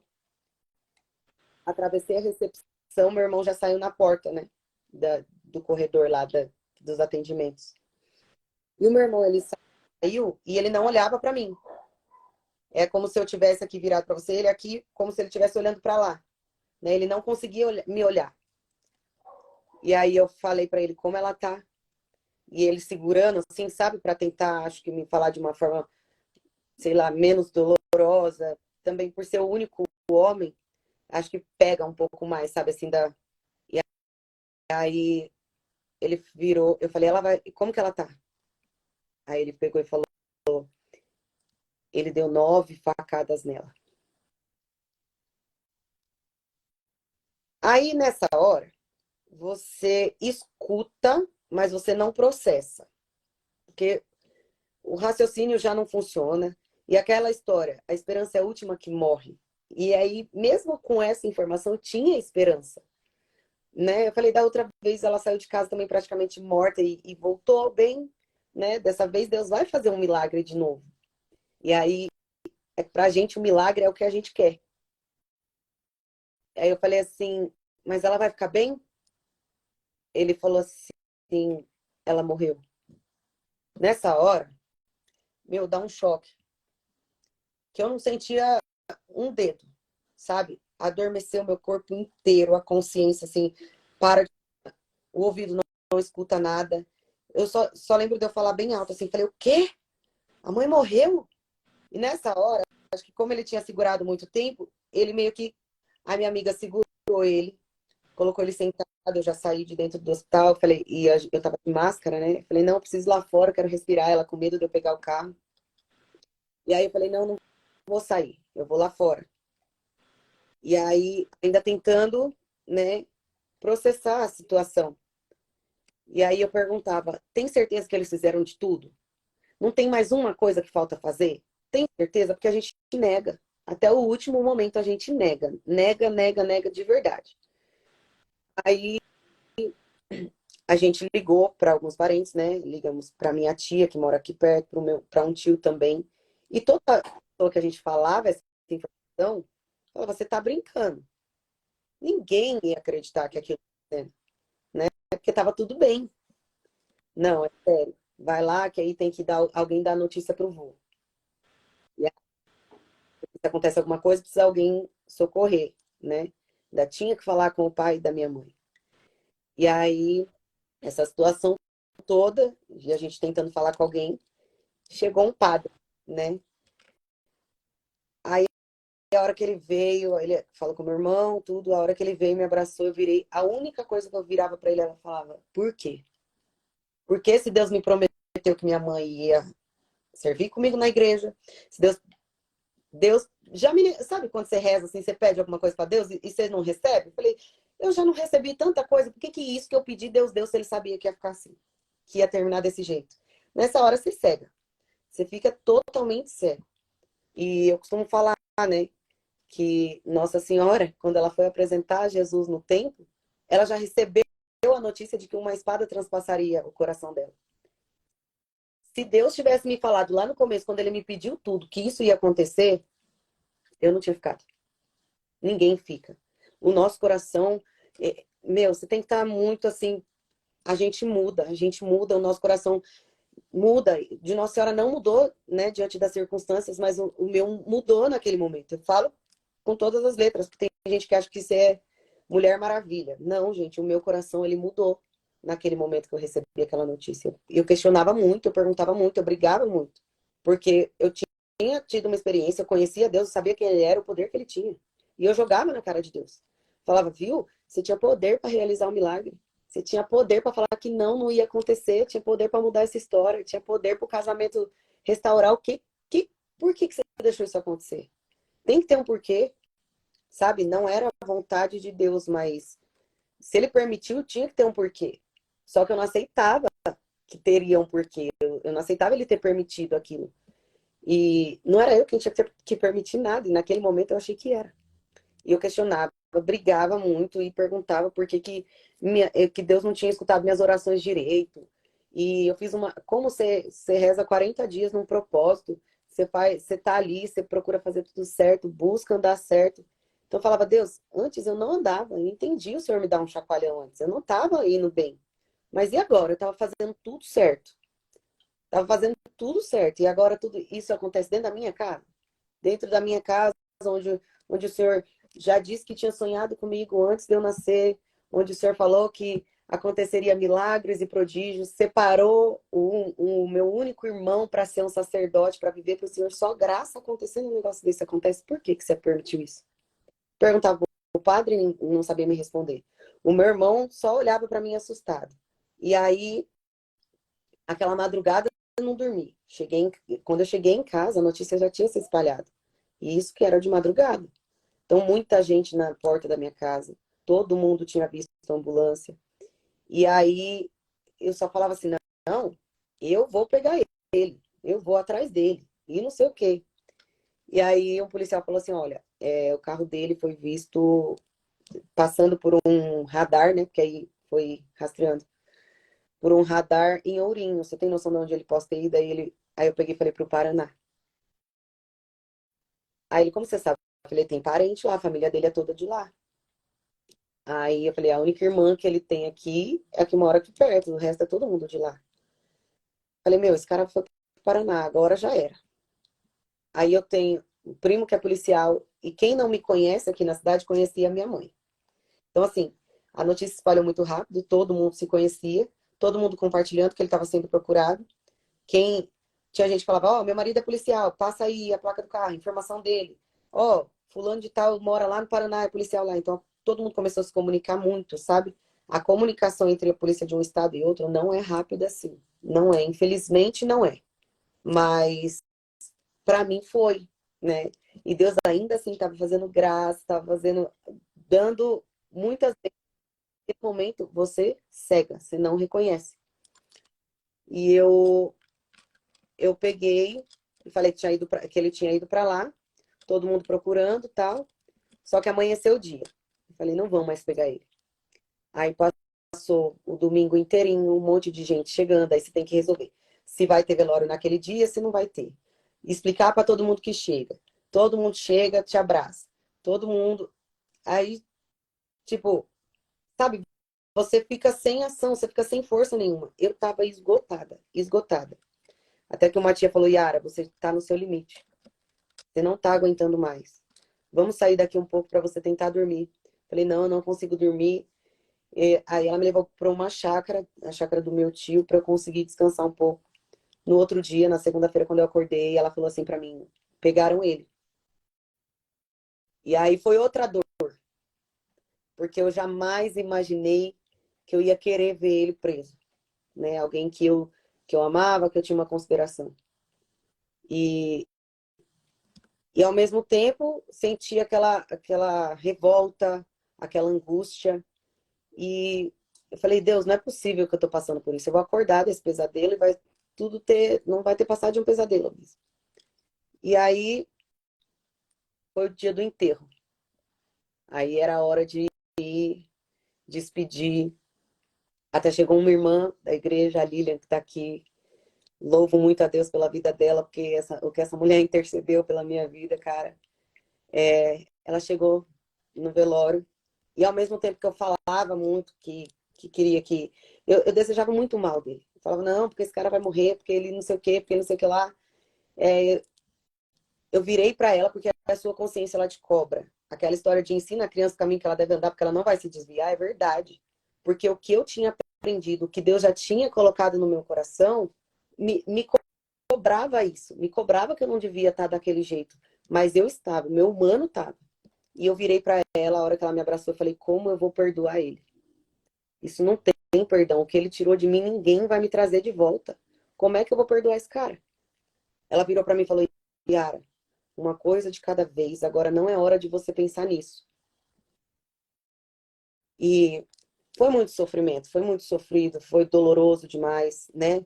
atravessei a recepção, meu irmão já saiu na porta, né? Do corredor lá, dos atendimentos. E o meu irmão, ele saiu e ele não olhava pra mim. É como se eu tivesse aqui virado para você, ele aqui, como se ele estivesse olhando para lá. Né? Ele não conseguia me olhar. E aí eu falei para ele como ela tá. E ele segurando, assim, sabe, para tentar, acho que me falar de uma forma, sei lá, menos dolorosa. Também por ser o único homem, acho que pega um pouco mais, sabe, assim, da. E aí ele virou, eu falei, ela vai, como que ela tá? Aí ele pegou e falou, ele deu 9 facadas nela. Aí nessa hora, você escuta, mas você não processa. Porque o raciocínio já não funciona. E aquela história, a esperança é a última que morre. E aí, mesmo com essa informação, tinha esperança. Né? Eu falei, da outra vez ela saiu de casa também praticamente morta e voltou bem. Né? Dessa vez Deus vai fazer um milagre de novo. E aí, pra gente, o milagre é o que a gente quer. Aí eu falei assim, mas ela vai ficar bem? Ele falou assim, ela morreu. Nessa hora, meu, dá um choque. Que eu não sentia um dedo, sabe? Adormeceu meu corpo inteiro, a consciência, assim, para. O ouvido não escuta nada. Eu só lembro de eu falar bem alto, assim, falei, o quê? A mãe morreu? E nessa hora, acho que como ele tinha segurado muito tempo, ele meio que. A minha amiga segurou ele, colocou ele sentado, eu já saí de dentro do hospital, falei, e eu tava de máscara, né? Falei, não, eu preciso ir lá fora, quero respirar. Ela com medo de eu pegar o carro. E aí eu falei, não, não vou sair, eu vou lá fora. E aí, ainda tentando, né, processar a situação. E aí eu perguntava, tem certeza que eles fizeram de tudo? Não tem mais uma coisa que falta fazer? Tem certeza? Porque a gente nega. Até o último momento a gente nega. Nega, nega, nega de verdade. Aí a gente ligou para alguns parentes, né? Ligamos para minha tia, que mora aqui perto, para um tio também. E toda pessoa que a gente falava essa informação, falava, você tá brincando. Ninguém ia acreditar que aquilo estava acontecendo, né? Porque estava tudo bem. Não, é sério. Vai lá, que aí tem que dar, alguém dar notícia pro vô. E aí, se acontece alguma coisa, precisa alguém socorrer. né? Ainda tinha que falar com o pai da minha mãe. E aí, essa situação toda, e a gente tentando falar com alguém, chegou um padre, né? Aí, a hora que ele veio, ele falou com meu irmão, tudo, a hora que ele veio, me abraçou, eu virei. A única coisa que eu virava para ele, ela falava: por quê? Porque se Deus me prometeu que minha mãe ia servir comigo na igreja, se Deus já me. Sabe quando você reza assim, você pede alguma coisa para Deus e você não recebe? Eu falei: eu já não recebi tanta coisa, por que isso que eu pedi, Deus deu, se ele sabia que ia ficar assim, que ia terminar desse jeito? Nessa hora você cega, você fica totalmente cego. E eu costumo falar, né, que Nossa Senhora, quando ela foi apresentar Jesus no templo, ela já recebeu a notícia de que uma espada transpassaria o coração dela. Se Deus tivesse me falado lá no começo, quando ele me pediu tudo, que isso ia acontecer, eu não tinha ficado. Ninguém fica. O nosso coração, meu, você tem que estar muito assim, a gente muda, o nosso coração muda. De Nossa Senhora não mudou, né, diante das circunstâncias, mas o meu mudou naquele momento. Eu falo com todas as letras, porque tem gente que acha que isso é Mulher Maravilha. Não, gente, o meu coração, ele mudou naquele momento que eu recebi aquela notícia. Eu questionava muito, eu perguntava muito, eu brigava muito, porque eu tinha tido uma experiência, eu conhecia Deus, eu sabia quem ele era, o poder que ele tinha. E eu jogava na cara de Deus. Falava: viu? Você tinha poder para realizar um milagre. Você tinha poder para falar que não ia acontecer, tinha poder para mudar essa história, tinha poder para o casamento restaurar. Por que você deixou isso acontecer? Tem que ter um porquê, sabe? Não era a vontade de Deus, mas se ele permitiu, tinha que ter um porquê. Só que eu não aceitava que teria um porquê. Eu não aceitava ele ter permitido aquilo. E não era eu quem tinha que permitir nada. E naquele momento eu achei que era. E eu questionava, eu brigava muito e perguntava por que Deus não tinha escutado minhas orações direito. E eu fiz uma. Como você reza 40 dias num propósito, você tá ali, você procura fazer tudo certo, busca andar certo. Então eu falava: Deus, antes eu não andava, eu entendi o Senhor me dar um chacoalhão antes, eu não estava indo bem. Mas e agora? Eu estava fazendo tudo certo. Estava fazendo tudo certo. E agora tudo isso acontece dentro da minha casa? Dentro da minha casa, onde o Senhor já disse que tinha sonhado comigo antes de eu nascer, onde o Senhor falou que aconteceria milagres e prodígios, separou o meu único irmão para ser um sacerdote, para viver para o Senhor. Só graça acontecendo um negócio desse acontece. Por que você permitiu isso? Perguntava o padre e não sabia me responder. O meu irmão só olhava para mim assustado. E aí, aquela madrugada, eu não dormi. Quando eu cheguei em casa, a notícia já tinha se espalhado. E isso que era de madrugada. Então, muita gente na porta da minha casa. Todo mundo tinha visto a ambulância. E aí, eu só falava assim: não, eu vou pegar ele. Eu vou atrás dele. E não sei o quê. E aí, um policial falou assim: olha, o carro dele foi visto passando por um radar, né? Porque aí foi rastreando. Por um radar em Ourinho. Você tem noção de onde ele possa ter ido? Aí eu peguei e falei: pro Paraná. Aí ele: como você sabe? Eu falei: tem parente lá, a família dele é toda de lá. Aí eu falei: a única irmã que ele tem aqui é a que mora aqui perto, o resto é todo mundo de lá. Falei: meu, esse cara foi pro Paraná, agora já era. Aí eu tenho um primo que é policial, e quem não me conhece aqui na cidade conhecia a minha mãe. Então, assim, a notícia se espalhou muito rápido, todo mundo se conhecia, todo mundo compartilhando que ele estava sendo procurado. Tinha gente que falava: ó, meu marido é policial, passa aí a placa do carro, informação dele. Ó, fulano de tal mora lá no Paraná, é policial lá. Então, todo mundo começou a se comunicar muito, sabe? A comunicação entre a polícia de um estado e outro não é rápida assim. Não é, infelizmente não é. Mas para mim foi, né? E Deus ainda assim estava fazendo graça, estava dando muitas vezes. Nesse momento você cega, você não reconhece. E eu peguei e falei que ele tinha ido para lá, todo mundo procurando, tal. Só que amanheceu o dia. Eu falei: não vamos mais pegar ele. Aí passou o domingo inteirinho, um monte de gente chegando, aí você tem que resolver se vai ter velório naquele dia, se não vai ter. Explicar para todo mundo que chega. Todo mundo chega, te abraça. Todo mundo. Aí, tipo, sabe, você fica sem ação, você fica sem força nenhuma. Eu tava esgotada, esgotada. Até que uma tia falou: Yara, você tá no seu limite. Você não tá aguentando mais. vamos sair daqui um pouco para você tentar dormir. Falei, não, eu não consigo dormir. E aí ela me levou para uma chácara, a chácara do meu tio, para eu conseguir descansar um pouco. No outro dia, na segunda-feira, quando eu acordei, ela falou assim para mim, pegaram ele. E aí foi outra dor, porque eu jamais imaginei que eu ia querer ver ele preso, né? Alguém que eu amava, que eu tinha uma consideração. E, e ao mesmo tempo, senti aquela revolta, aquela angústia. E eu falei, Deus, não é possível que eu tô passando por isso. Eu vou acordar desse pesadelo e vai tudo ter, não vai ter passado de um pesadelo mesmo. E aí foi o dia do enterro. Aí era a hora de ir despedir. Até chegou uma irmã da igreja, a Lilian, que está aqui. Louvo muito a Deus pela vida dela, porque o que essa mulher intercedeu pela minha vida, cara. Ela chegou no velório e ao mesmo tempo que eu falava muito que queria que... Eu desejava muito mal dele. Eu falava, não, porque esse cara vai morrer, porque ele não sei o quê, porque ele não sei o que lá. Eu virei para ela porque a sua consciência ela te cobra. Aquela história de ensina a criança o caminho que ela deve andar porque ela não vai se desviar, é verdade. Porque o que eu tinha aprendido, o que Deus já tinha colocado no meu coração, me cobrava isso. Me cobrava que eu não devia estar daquele jeito. Mas eu estava, meu humano estava. E eu virei para ela, a hora que ela me abraçou, eu falei, como eu vou perdoar ele? Isso não tem perdão. O que ele tirou de mim, ninguém vai me trazer de volta. Como é que eu vou perdoar esse cara? Ela virou para mim e falou, Yara, uma coisa de cada vez. Agora não é hora de você pensar nisso. E foi muito sofrimento, foi muito sofrido, foi doloroso demais, né?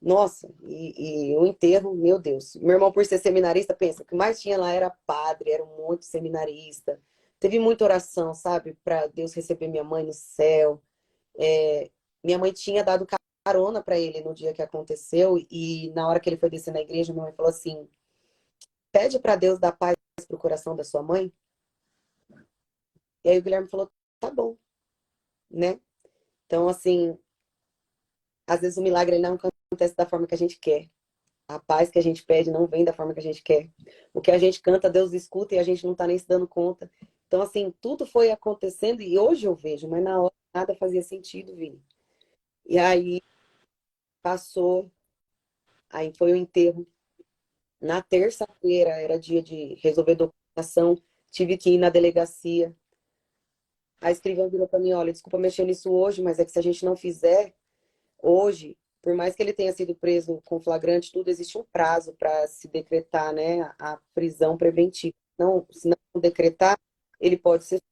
Nossa, e o enterro, meu Deus. Meu irmão, por ser seminarista, pensa, o que mais tinha lá era padre, era um monte de seminarista. Teve muita oração, sabe? Para Deus receber minha mãe no céu. Minha mãe tinha dado carona para ele no dia que aconteceu. E na hora que ele foi descer na igreja, minha mãe falou assim, pede para Deus dar paz pro coração da sua mãe. E aí o Guilherme falou, tá bom, né? Então, assim, às vezes o milagre ele não acontece da forma que a gente quer. A paz que a gente pede não vem da forma que a gente quer. O que a gente canta, Deus escuta e a gente não tá nem se dando conta. Então, assim, tudo foi acontecendo e hoje eu vejo, mas na hora nada fazia sentido, Vini. E aí passou, aí foi o enterro. Na terça-feira era dia de resolver documentação, tive que ir na delegacia. A escrivã virou para mim, olha, desculpa mexer nisso hoje, mas é que se a gente não fizer hoje, por mais que ele tenha sido preso com flagrante, tudo, existe um prazo para se decretar, né, a prisão preventiva. Não, se não decretar, ele pode ser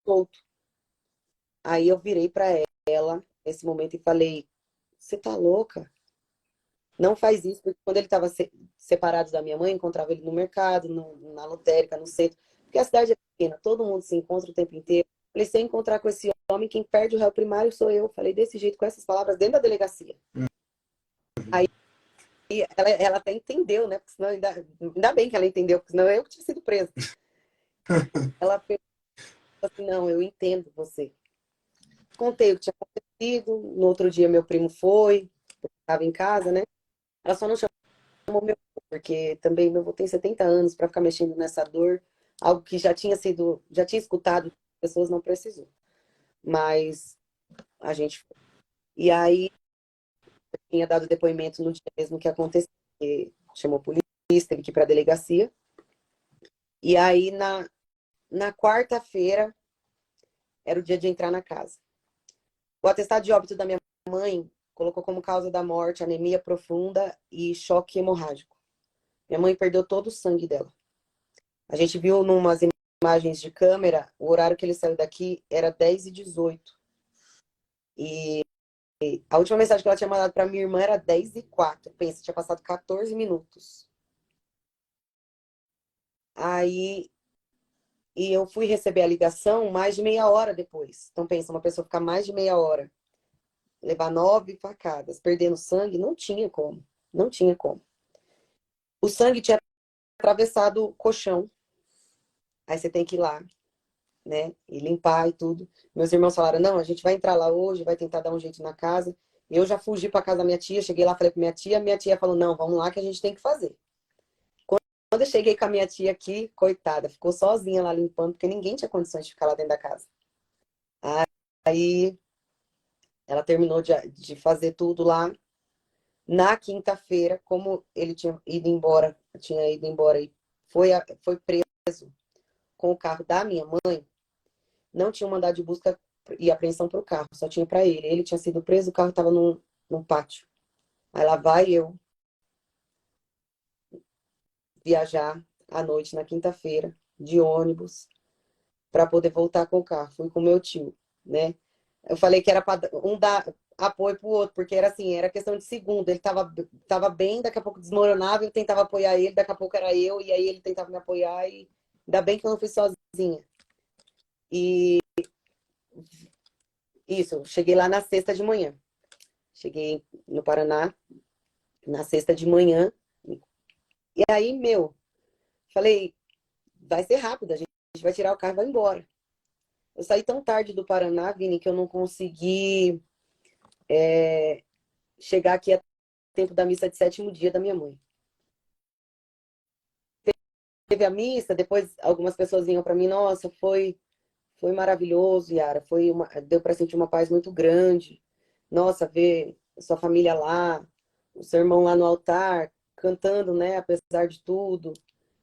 solto. Aí eu virei para ela nesse momento e falei: você tá louca? Não faz isso, porque quando ele estava separado da minha mãe, encontrava ele no mercado, na lotérica, no centro, porque a cidade é pequena, todo mundo se encontra o tempo inteiro. Falei, se eu encontrar com esse homem, quem perde o réu primário sou eu. Falei desse jeito, com essas palavras, dentro da delegacia. Aí ela até entendeu, né? Porque senão ainda bem que ela entendeu, porque senão eu que tinha sido presa. Ela pensou assim, não, eu entendo você. Contei o que tinha acontecido, no outro dia meu primo foi, estava em casa, né? Ela só não chamou meu avô, porque também meu avô tem 70 anos para ficar mexendo nessa dor, algo que já tinha escutado, pessoas não precisou. Mas a gente... E aí, eu tinha dado depoimento no dia mesmo que aconteceu, chamou a polícia, teve que ir para a delegacia. E aí, na quarta-feira, era o dia de entrar na casa. O atestado de óbito da minha mãe colocou como causa da morte anemia profunda e choque hemorrágico. Minha mãe perdeu todo o sangue dela. A gente viu numas imagens de câmera, o horário que ele saiu daqui era 10h18. E a última mensagem que ela tinha mandado para minha irmã era 10h04. Pensa, tinha passado 14 minutos. Aí, e eu fui receber a ligação mais de meia hora depois. Então pensa, uma pessoa ficar mais de meia hora, levar 9 facadas, perdendo sangue, não tinha como. Não tinha como. O sangue tinha atravessado o colchão. Aí você tem que ir lá, né? E limpar e tudo. Meus irmãos falaram, não, a gente vai entrar lá hoje, vai tentar dar um jeito na casa. Eu já fugi para casa da minha tia, cheguei lá, falei com minha tia falou, não, vamos lá que a gente tem que fazer. eu cheguei com a minha tia aqui, coitada, ficou sozinha lá limpando, porque ninguém tinha condições de ficar lá dentro da casa. Aí ela terminou de fazer tudo lá. Na quinta-feira, como ele tinha ido embora e foi preso com o carro da minha mãe, não tinha um mandado de busca e apreensão para o carro, só tinha para ele. Ele tinha sido preso, o carro estava num pátio. Aí lá vai eu viajar à noite, na quinta-feira, de ônibus, para poder voltar com o carro. Fui com meu tio, né? Eu falei que era para um dar apoio pro outro, porque era assim, era questão de segundo. Ele tava bem, daqui a pouco desmoronava, eu tentava apoiar ele, daqui a pouco era eu, e aí ele tentava me apoiar, e ainda bem que eu não fui sozinha. E isso, cheguei lá na sexta de manhã. Cheguei no Paraná na sexta de manhã. E aí, falei, vai ser rápido, a gente vai tirar o carro e vai embora. Eu saí tão tarde do Paraná, Vini, que eu não consegui chegar aqui a tempo da missa de sétimo dia da minha mãe. Teve a missa, depois algumas pessoas vinham para mim, nossa, foi maravilhoso, Yara, deu para sentir uma paz muito grande. Nossa, ver sua família lá, o seu irmão lá no altar, cantando, né, apesar de tudo.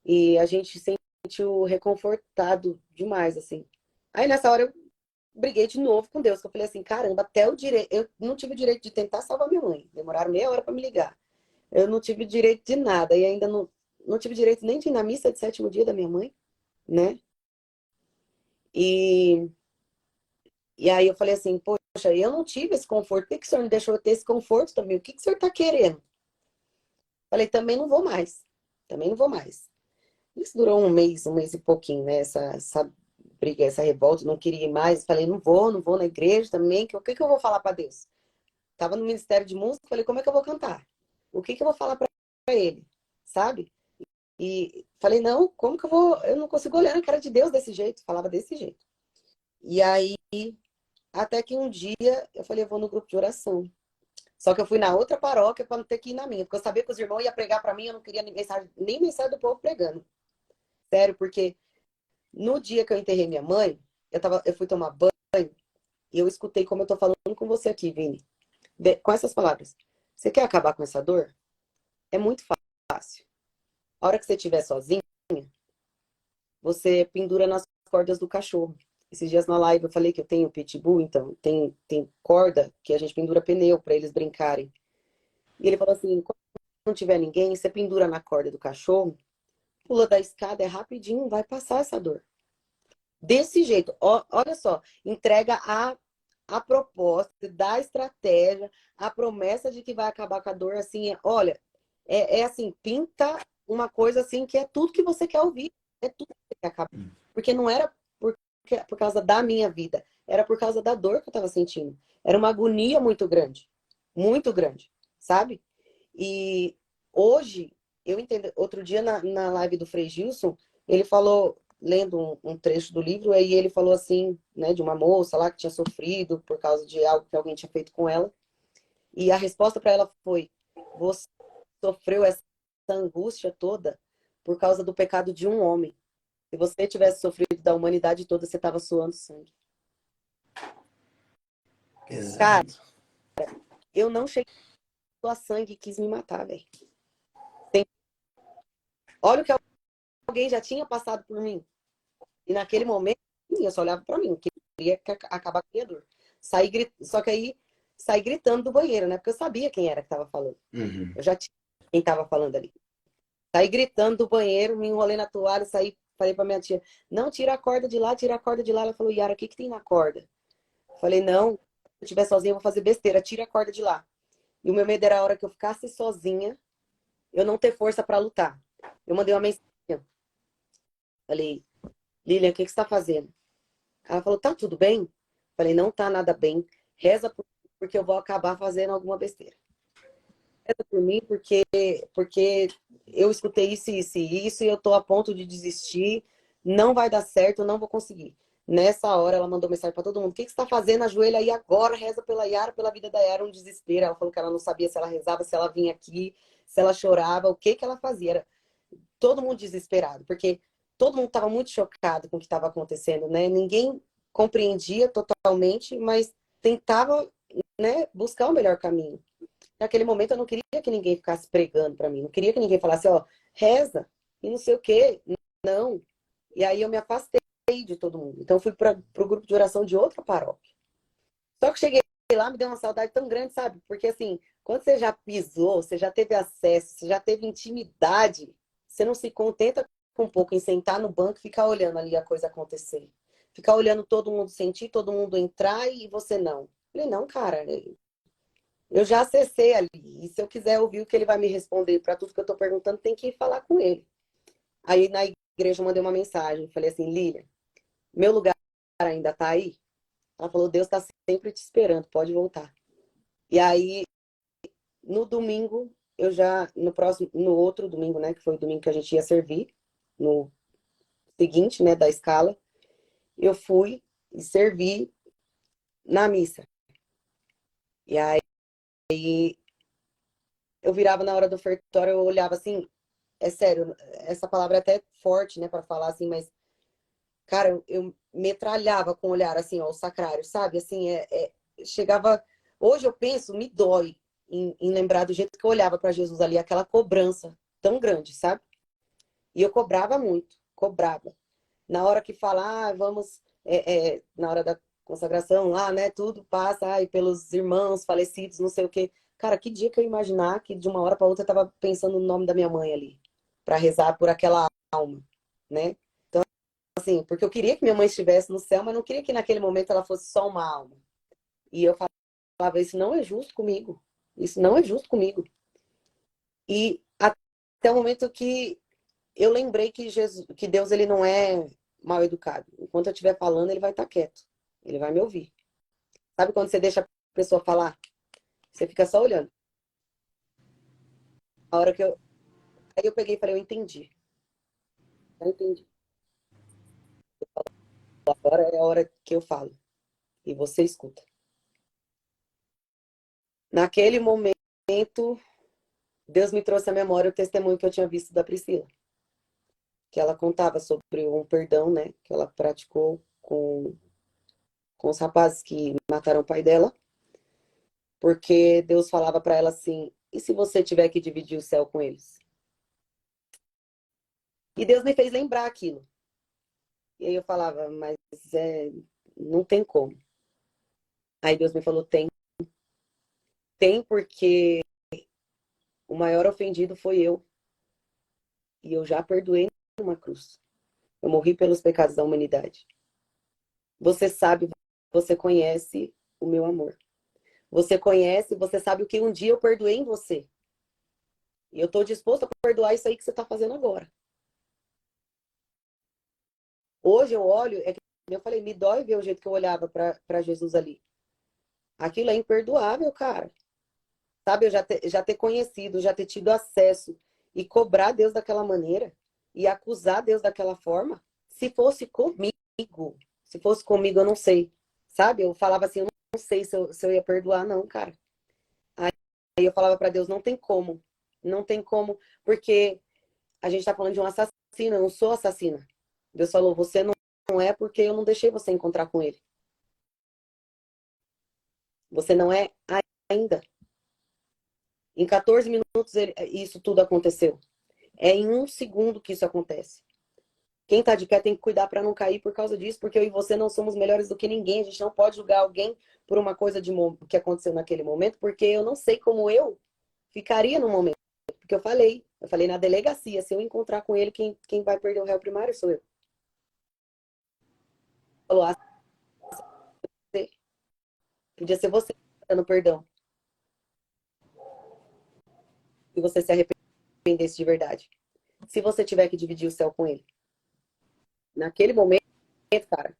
E a gente se sentiu reconfortado demais, assim. Aí nessa hora eu briguei de novo com Deus, que eu falei assim, caramba, eu não tive o direito de tentar salvar minha mãe. Demoraram meia hora para me ligar. Eu não tive direito de nada e ainda não tive direito nem de ir na missa de sétimo dia da minha mãe, né? E, e aí eu falei assim, poxa, eu não tive esse conforto, por que o senhor não deixou eu ter esse conforto também? O que o senhor está querendo? Falei, também não vou mais, também não vou mais. Isso durou um mês e pouquinho, né? Essa briga, essa revolta, não queria ir mais. Falei, não vou na igreja também, o que eu vou falar para Deus? Tava no Ministério de Música, falei, como é que eu vou cantar? O que eu vou falar para ele? Sabe? E falei, não, como que eu não consigo olhar na cara de Deus desse jeito, falava desse jeito. E aí, até que um dia, eu falei, eu vou no grupo de oração. Só que eu fui na outra paróquia para não ter que ir na minha, porque eu sabia que os irmãos iam pregar para mim, eu não queria nem mensagem do povo pregando. Sério, porque no dia que eu enterrei minha mãe, eu fui tomar banho e eu escutei como eu tô falando com você aqui, Vini. Com essas palavras. Você quer acabar com essa dor? É muito fácil. A hora que você estiver sozinho, você pendura nas cordas do cachorro. Esses dias na live eu falei que eu tenho pitbull, então tem corda que a gente pendura pneu para eles brincarem. E ele falou assim, quando não tiver ninguém, você pendura na corda do cachorro, pula da escada, é rapidinho, vai passar essa dor. Desse jeito, olha só, entrega a proposta, da estratégia, a promessa de que vai acabar com a dor, assim, olha, é assim, pinta uma coisa assim que é tudo que você quer ouvir, é tudo que você quer acabar. Porque não era por causa da minha vida, era por causa da dor que eu estava sentindo. Era uma agonia muito grande, sabe? E hoje, eu entendo, outro dia na live do Frei Gilson, ele falou, lendo um trecho do livro, aí ele falou assim, né, de uma moça lá que tinha sofrido por causa de algo que alguém tinha feito com ela. E a resposta para ela foi: você sofreu essa angústia toda por causa do pecado de um homem. Se você tivesse sofrido da humanidade toda, você estava suando sangue. Exato. Cara, eu não cheguei a sangue e quis me matar, velho. Olha o que alguém já tinha passado por mim. E naquele momento, eu só olhava para mim, queria acabar com a minha dor. Só que aí saí gritando do banheiro, né? Porque eu sabia quem era que estava falando. Uhum. Eu já tinha quem estava falando ali. Saí gritando do banheiro, me enrolei na toalha, falei pra minha tia, não, tira a corda de lá, tira a corda de lá. Ela falou, Yara, o que tem na corda? Falei, não, se eu estiver sozinha, eu vou fazer besteira, tira a corda de lá. E o meu medo era a hora que eu ficasse sozinha, eu não ter força para lutar. Eu mandei uma mensagem. Falei, Lilian, o que você está fazendo? Ela falou, tá tudo bem? Falei, não tá nada bem. Reza porque eu vou acabar fazendo alguma besteira. Reza por mim porque eu escutei isso e eu tô a ponto de desistir. Não vai dar certo, eu não vou conseguir. Nessa hora, ela mandou mensagem para todo mundo. O que você está fazendo? Ajoelha aí agora, reza pela Yara, pela vida da Yara. Um desespero. Ela falou que ela não sabia se ela rezava, se ela vinha aqui, se ela chorava, o que ela fazia. todo mundo desesperado, porque todo mundo estava muito chocado com o que estava acontecendo, né? Ninguém compreendia totalmente, mas tentava, né, buscar o melhor caminho. Naquele momento eu não queria que ninguém ficasse pregando para mim, não queria que ninguém falasse, ó, reza e não sei o quê. Não. E aí eu me afastei de todo mundo. Então eu fui para o grupo de oração de outra paróquia. Só que cheguei lá, me deu uma saudade tão grande, sabe? Porque assim, quando você já pisou, você já teve acesso, você já teve intimidade, você não se contenta com um pouco em sentar no banco e ficar olhando ali a coisa acontecer. Ficar olhando todo mundo sentir, todo mundo entrar e você não. Eu falei, não, cara, eu já acessei ali. E se eu quiser ouvir o que ele vai me responder para tudo que eu tô perguntando, tem que ir falar com ele. Aí na igreja eu mandei uma mensagem. Falei assim, Lília, meu lugar ainda tá aí? Ela falou, Deus tá sempre te esperando, pode voltar. E aí, no domingo, eu já, no outro domingo, né, que foi o domingo que a gente ia servir, no seguinte, né, da escala, eu fui e servi na missa. E aí, eu virava na hora do ofertório, eu olhava assim, é sério, essa palavra é até forte, né, para falar assim, mas, cara, eu metralhava com o olhar, assim, ó, o sacrário, sabe? Assim, chegava. Hoje eu penso, me dói em lembrar do jeito que eu olhava para Jesus ali, aquela cobrança tão grande, sabe? E eu cobrava muito, cobrava. Na hora que falar, vamos, na hora da consagração lá, né, tudo passa, ai, pelos irmãos falecidos, não sei o quê. Cara, que dia que eu ia imaginar que de uma hora para outra eu tava pensando no nome da minha mãe ali, para rezar por aquela alma, né? Assim, porque eu queria que minha mãe estivesse no céu, mas não queria que naquele momento ela fosse só uma alma. E eu falava, isso não é justo comigo. Isso não é justo comigo. E até o momento que eu lembrei que que Deus ele não é mal educado. Enquanto eu estiver falando, ele vai estar quieto. Ele vai me ouvir. Sabe quando você deixa a pessoa falar? Você fica só olhando. A hora que eu. Aí eu peguei e falei, eu entendi. Eu entendi. Agora é a hora que eu falo. E você escuta. Naquele momento, Deus me trouxe à memória o testemunho que eu tinha visto da Priscila. Que ela contava sobre um perdão, né? Que ela praticou com os rapazes que mataram o pai dela. Porque Deus falava para ela assim: e se você tiver que dividir o céu com eles? E Deus me fez lembrar aquilo. E aí eu falava, mas não tem como. Aí Deus me falou: tem. Tem porque o maior ofendido foi eu. E eu já perdoei numa cruz. Eu morri pelos pecados da humanidade. Você sabe, você conhece o meu amor. Você conhece, você sabe o que um dia eu perdoei em você. E eu estou disposto a perdoar isso aí que você está fazendo agora. Hoje eu olho, é que eu falei, me dói ver o jeito que eu olhava para Jesus ali. Aquilo é imperdoável, cara. Sabe, eu já ter conhecido, já ter tido acesso e cobrar Deus daquela maneira e acusar Deus daquela forma. Se fosse comigo, eu não sei. Sabe, eu falava assim, eu não sei se eu ia perdoar, não, cara. Aí eu falava para Deus, não tem como. Não tem como, porque a gente tá falando de um assassino, eu não sou assassina. Deus falou, você não é porque eu não deixei você encontrar com ele. Você não é ainda. Em 14 minutos isso tudo aconteceu. É em um segundo que isso acontece. Quem tá de pé tem que cuidar para não cair por causa disso, porque eu e você não somos melhores do que ninguém. A gente não pode julgar alguém por uma coisa que aconteceu naquele momento, porque eu não sei como eu ficaria no momento. Porque eu falei na delegacia, se eu encontrar com ele, quem vai perder o réu primário sou eu. Falou, podia ser você dando perdão. E você se arrependesse de verdade. Se você tiver que dividir o céu com ele. Naquele momento, cara,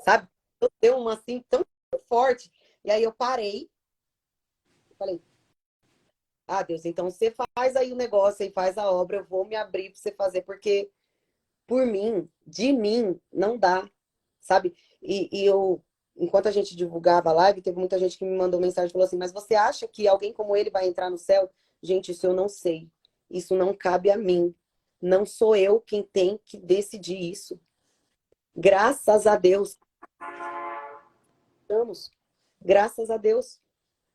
sabe? Deu uma assim tão forte. E aí eu parei. Falei, ah, Deus, então você faz aí o negócio e faz a obra, eu vou me abrir para você fazer, porque por mim, de mim, não dá, sabe? E eu, enquanto a gente divulgava a live, teve muita gente que me mandou mensagem e falou assim, mas você acha que alguém como ele vai entrar no céu? Gente, isso eu não sei. Isso não cabe a mim. Não sou eu quem tem que decidir isso. Graças a Deus. Estamos. Graças a Deus.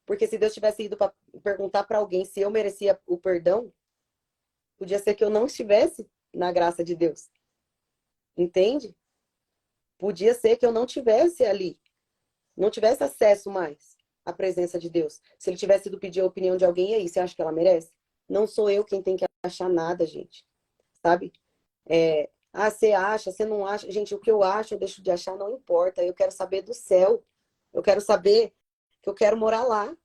Porque se Deus tivesse ido para perguntar para alguém se eu merecia o perdão, podia ser que eu não estivesse na graça de Deus. Entende? Podia ser que eu não tivesse ali. Não tivesse acesso mais à presença de Deus. Se ele tivesse ido pedir a opinião de alguém, e aí, você acha que ela merece? Não sou eu quem tem que achar nada, gente. Sabe? Você acha, você não acha. Gente, o que eu acho, eu deixo de achar, não importa. Eu quero saber do céu. Eu quero saber que eu quero morar lá.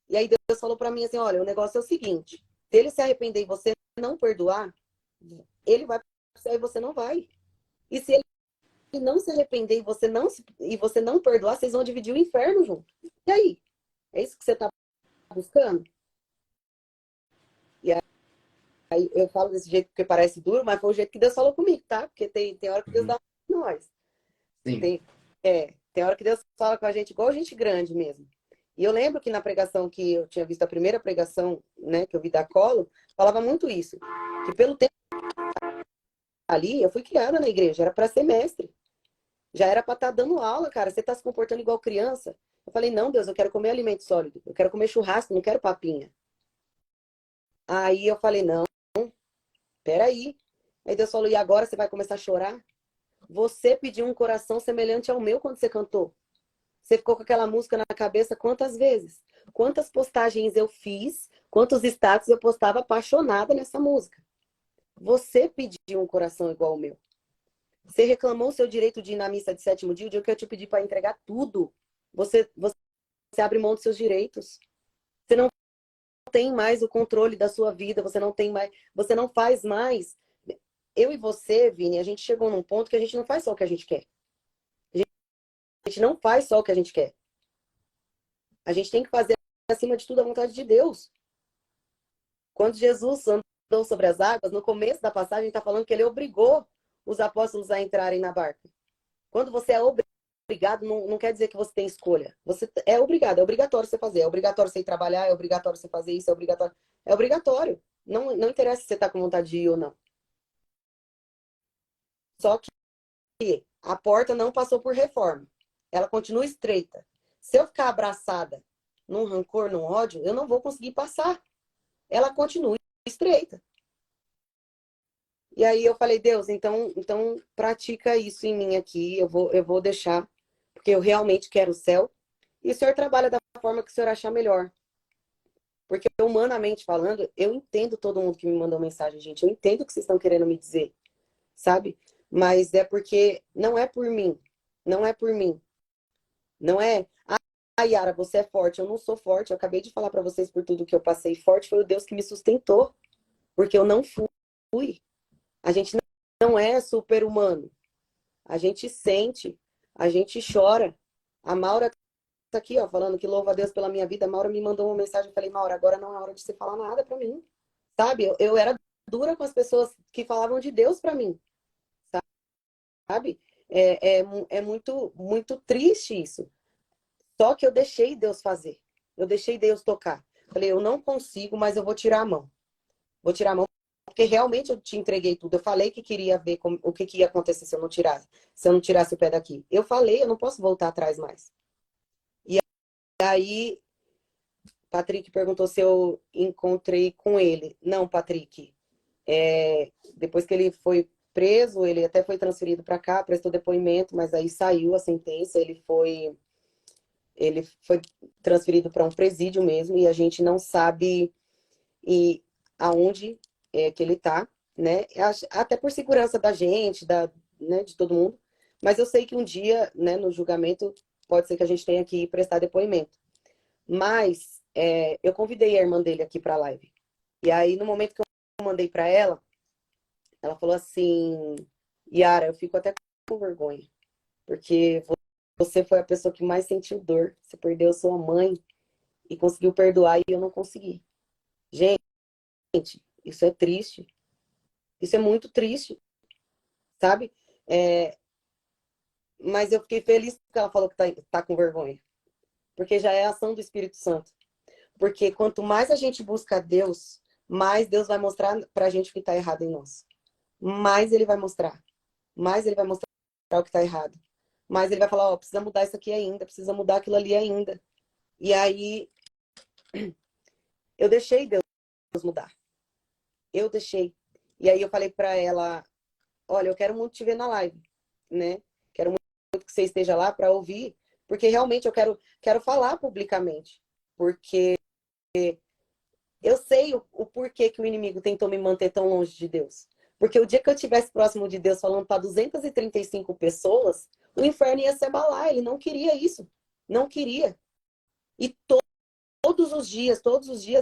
E aí Deus falou para mim assim, olha, o negócio é o seguinte. Se ele se arrepender e você não perdoar, ele vai pro céu e você não vai. E se ele não se arrepender e você não perdoar, vocês vão dividir o inferno junto. E aí? É isso que você está buscando? E aí eu falo desse jeito porque parece duro, mas foi o jeito que Deus falou comigo, tá? Porque tem hora que Deus dá em nós. Sim. Tem hora que Deus fala com a gente igual gente grande mesmo. E eu lembro que na pregação que eu tinha visto, a primeira pregação, né, que eu vi da Colo, falava muito isso. Que pelo tempo ali, eu fui criada na igreja, era para ser mestre. Já era para estar dando aula, cara. Você está se comportando igual criança. Eu falei, não, Deus, eu quero comer alimento sólido. Eu quero comer churrasco, não quero papinha. Aí eu falei, não, peraí. Aí Deus falou, e agora você vai começar a chorar? Você pediu um coração semelhante ao meu quando você cantou. Você ficou com aquela música na cabeça quantas vezes? Quantas postagens eu fiz, quantos status eu postava apaixonada nessa música. Você pediu um coração igual ao meu. Você reclamou o seu direito de ir na missa de sétimo dia, o dia que eu te pedi para entregar tudo. Você abre mão dos seus direitos. Você não tem mais o controle da sua vida, você não faz mais. Eu e você, Vini, a gente chegou num ponto que a gente não faz só o que a gente quer. A gente não faz só o que a gente quer. A gente tem que fazer, acima de tudo, a vontade de Deus. Quando Jesus andou sobre as águas, no começo da passagem, está falando que ele obrigou os apóstolos a entrarem na barca. Quando você é obrigado, não quer dizer que você tem escolha. Você é obrigado, é obrigatório você fazer. É obrigatório você ir trabalhar, é obrigatório você fazer isso, é obrigatório. É obrigatório. Não interessa se você está com vontade de ir ou não. Só que a porta não passou por reforma. Ela continua estreita. Se eu ficar abraçada num rancor, num ódio, eu não vou conseguir passar. Ela continua estreita. E aí eu falei, Deus, então pratica isso em mim aqui. Eu vou deixar, porque eu realmente quero o céu. E o Senhor trabalha da forma que o Senhor achar melhor. Porque humanamente falando, eu entendo todo mundo que me mandou mensagem, gente. Eu entendo o que vocês estão querendo me dizer, sabe? Mas é porque não é por mim. Não é por mim. Não é, Yara, você é forte. Eu não sou forte. Eu acabei de falar para vocês por tudo que eu passei. Forte foi o Deus que me sustentou. Porque eu não fui. A gente não é super-humano. A gente sente, a gente chora. A Maura tá aqui, ó, falando que louva a Deus pela minha vida. A Maura me mandou uma mensagem. Eu falei, Maura, agora não é hora de você falar nada para mim. Sabe? Eu era dura com as pessoas que falavam de Deus para mim. Sabe? É muito, muito triste isso. Só que eu deixei Deus fazer. Eu deixei Deus tocar. Falei, eu não consigo, mas eu vou tirar a mão. Vou tirar a mão, porque realmente eu te entreguei tudo. Eu falei que queria ver o que ia acontecer se eu não tirasse. Se eu não tirasse o pé daqui. Eu falei, eu não posso voltar atrás mais. E aí, Patrick perguntou se eu encontrei com ele. Não, Patrick. Depois que ele foi preso, ele até foi transferido para cá, prestou depoimento, mas aí saiu a sentença, ele foi transferido para um presídio mesmo, e a gente não sabe aonde que ele está, né? Até por segurança da gente, né, de todo mundo. Mas eu sei que um dia, né, no julgamento, pode ser que a gente tenha que prestar depoimento. Mas eu convidei a irmã dele aqui para a live. E aí, no momento que eu mandei para ela falou assim, Yara, eu fico até com vergonha, porque você foi a pessoa que mais sentiu dor. Você perdeu sua mãe e conseguiu perdoar e eu não consegui. Gente, isso é triste. Isso é muito triste, sabe? Mas eu fiquei feliz que ela falou que tá com vergonha. Porque já é a ação do Espírito Santo. Porque quanto mais a gente busca Deus, mais Deus vai mostrar pra gente o que tá errado em nós. Mais ele vai mostrar. Mais ele vai mostrar o que tá errado. Mais ele vai falar, ó, precisa mudar isso aqui ainda, precisa mudar aquilo ali ainda. E aí, eu deixei Deus mudar. Eu deixei. E aí eu falei pra ela, olha, eu quero muito te ver na live, né? Quero muito que você esteja lá pra ouvir, porque realmente eu quero falar publicamente. Porque eu sei o porquê que o inimigo tentou me manter tão longe de Deus. Porque o dia que eu estivesse próximo de Deus falando para 235 pessoas, o inferno ia se abalar. Ele não queria isso. Não queria. E todos os dias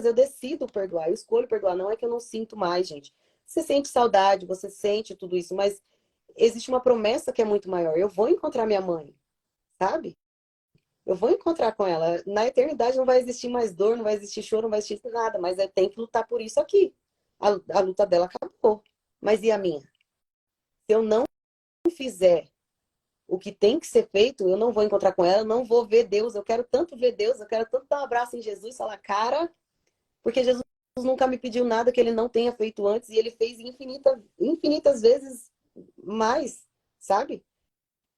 eu decido perdoar. Eu escolho perdoar. Não é que eu não sinto mais, gente. Você sente saudade, você sente tudo isso, mas existe uma promessa que é muito maior. Eu vou encontrar minha mãe, sabe? Eu vou encontrar com ela. Na eternidade não vai existir mais dor, não vai existir choro, não vai existir nada, mas eu tenho que lutar por isso aqui. A luta dela acabou. Mas e a minha? Se eu não fizer o que tem que ser feito, eu não vou encontrar com ela, eu não vou ver Deus. Eu quero tanto ver Deus, eu quero tanto dar um abraço em Jesus e falar, cara, porque Jesus nunca me pediu nada que ele não tenha feito antes e ele fez infinitas vezes mais, sabe?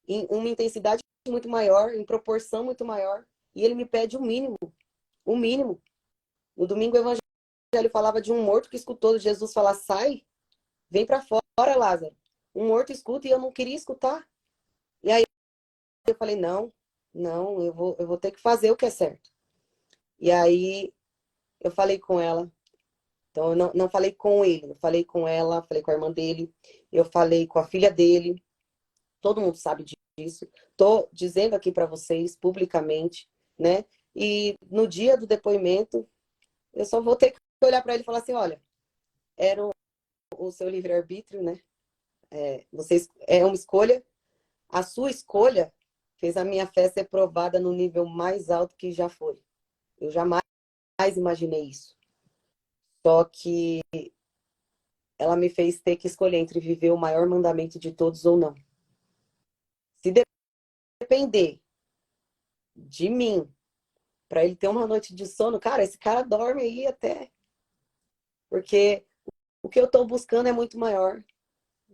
Em uma intensidade muito maior, em proporção muito maior. E ele me pede o mínimo. O mínimo. No domingo o evangelho falava de um morto que escutou Jesus falar, sai, vem para fora, Lázaro. Um morto escuta e eu não queria escutar. E aí eu falei, não, eu vou ter que fazer o que é certo. E aí eu falei com ela. Então eu não falei com ele, eu falei com ela, falei com a irmã dele, eu falei com a filha dele. Todo mundo sabe disso. Tô dizendo aqui para vocês publicamente, né? E no dia do depoimento, eu só vou ter que olhar para ele e falar assim, olha, era o seu livre-arbítrio, né? É uma escolha. A sua escolha fez a minha fé ser provada no nível mais alto que já foi. Eu jamais imaginei isso. Só que ela me fez ter que escolher entre viver o maior mandamento de todos ou não. Se depender de mim, para ele ter uma noite de sono, cara, esse cara dorme aí até. Porque o que eu estou buscando é muito maior,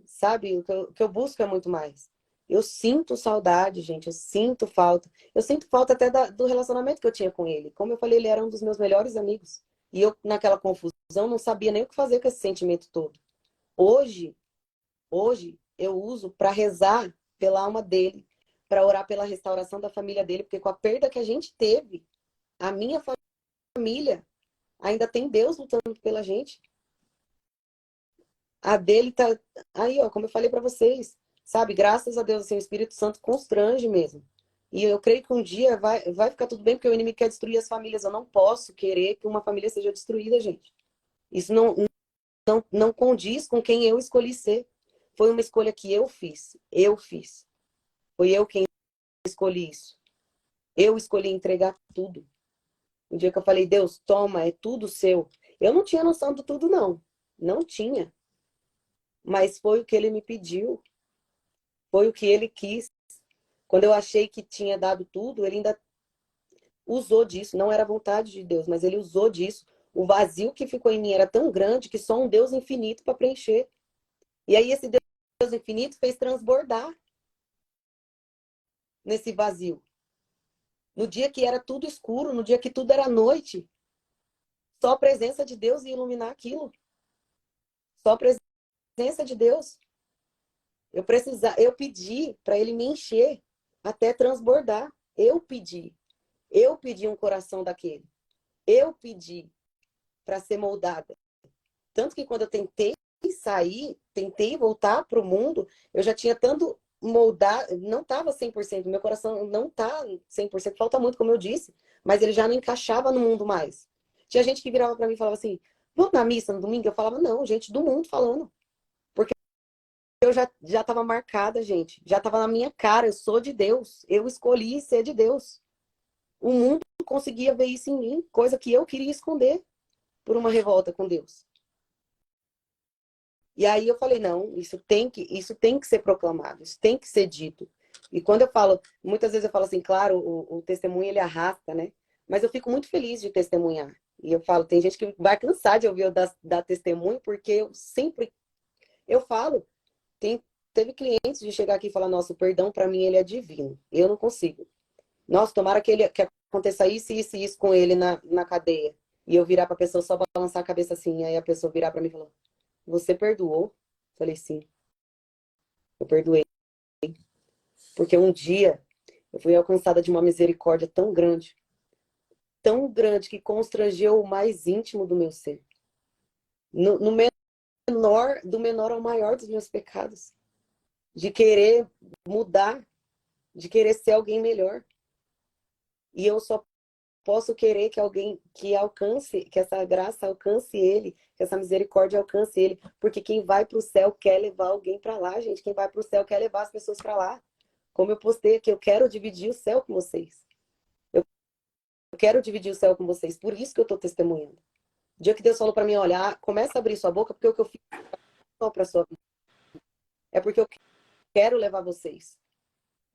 sabe? O que eu busco é muito mais. Eu sinto saudade, gente, eu sinto falta. Eu sinto falta até do relacionamento que eu tinha com ele. Como eu falei, ele era um dos meus melhores amigos. E eu, naquela confusão, não sabia nem o que fazer com esse sentimento todo. Hoje, eu uso para rezar pela alma dele, para orar pela restauração da família dele, porque com a perda que a gente teve, a minha família ainda tem Deus lutando pela gente. A dele tá aí, ó, como eu falei para vocês, sabe? Graças a Deus, assim, o Espírito Santo constrange mesmo. E eu creio que um dia vai ficar tudo bem, porque o inimigo quer destruir as famílias. Eu não posso querer que uma família seja destruída, gente. Isso não condiz com quem eu escolhi ser. Foi uma escolha que eu fiz. Eu fiz. Foi eu quem escolhi isso. Eu escolhi entregar tudo. Um dia que eu falei, Deus, toma, é tudo seu. Eu não tinha noção do tudo, não. Não tinha. Mas foi o que ele me pediu. Foi o que ele quis. Quando eu achei que tinha dado tudo, ele ainda usou disso. Não era vontade de Deus, mas ele usou disso. O vazio que ficou em mim era tão grande que só um Deus infinito para preencher. E aí esse Deus infinito fez transbordar nesse vazio. No dia que era tudo escuro, no dia que tudo era noite, só a presença de Deus ia iluminar aquilo. Só a presença de Deus. Eu pedi para ele me encher até transbordar. Eu pedi. Eu pedi um coração daquele. Eu pedi para ser moldada. Tanto que quando eu tentei sair, tentei voltar para o mundo, eu já tinha tanto moldar, não estava 100%, meu coração não está 100%, falta muito, como eu disse, mas ele já não encaixava no mundo mais. Tinha gente que virava para mim e falava assim, vamos na missa no domingo? Eu falava, não, gente do mundo falando. Porque eu já estava marcada, gente, já estava na minha cara, eu sou de Deus, eu escolhi ser de Deus. O mundo conseguia ver isso em mim, coisa que eu queria esconder por uma revolta com Deus. E aí eu falei, não, isso tem que ser proclamado, isso tem que ser dito. E quando eu falo, muitas vezes eu falo assim, claro, o testemunho ele arrasta, né? Mas eu fico muito feliz de testemunhar. E eu falo, tem gente que vai cansar de ouvir eu dar testemunho, porque eu falo, teve clientes de chegar aqui e falar, nossa, o perdão para mim ele é divino. Eu não consigo. Nossa, tomara que aconteça isso, isso e isso com ele na cadeia. E eu virar pra pessoa só balançar a cabeça assim, aí a pessoa virar pra mim e falar, você perdoou? Falei, sim, eu perdoei. Porque um dia eu fui alcançada de uma misericórdia tão grande que constrangeu o mais íntimo do meu ser. No menor, do menor ao maior dos meus pecados. De querer mudar, de querer ser alguém melhor. E eu só posso querer que alguém que alcance, que essa graça alcance ele, que essa misericórdia alcance ele, porque quem vai para o céu quer levar alguém para lá, gente. Quem vai para o céu quer levar as pessoas para lá. Como eu postei aqui, eu quero dividir o céu com vocês. Eu quero dividir o céu com vocês. Por isso que eu estou testemunhando. O dia que Deus falou para mim, olha, começa a abrir sua boca, porque o que eu fiz só para sua vida. É porque eu quero levar vocês.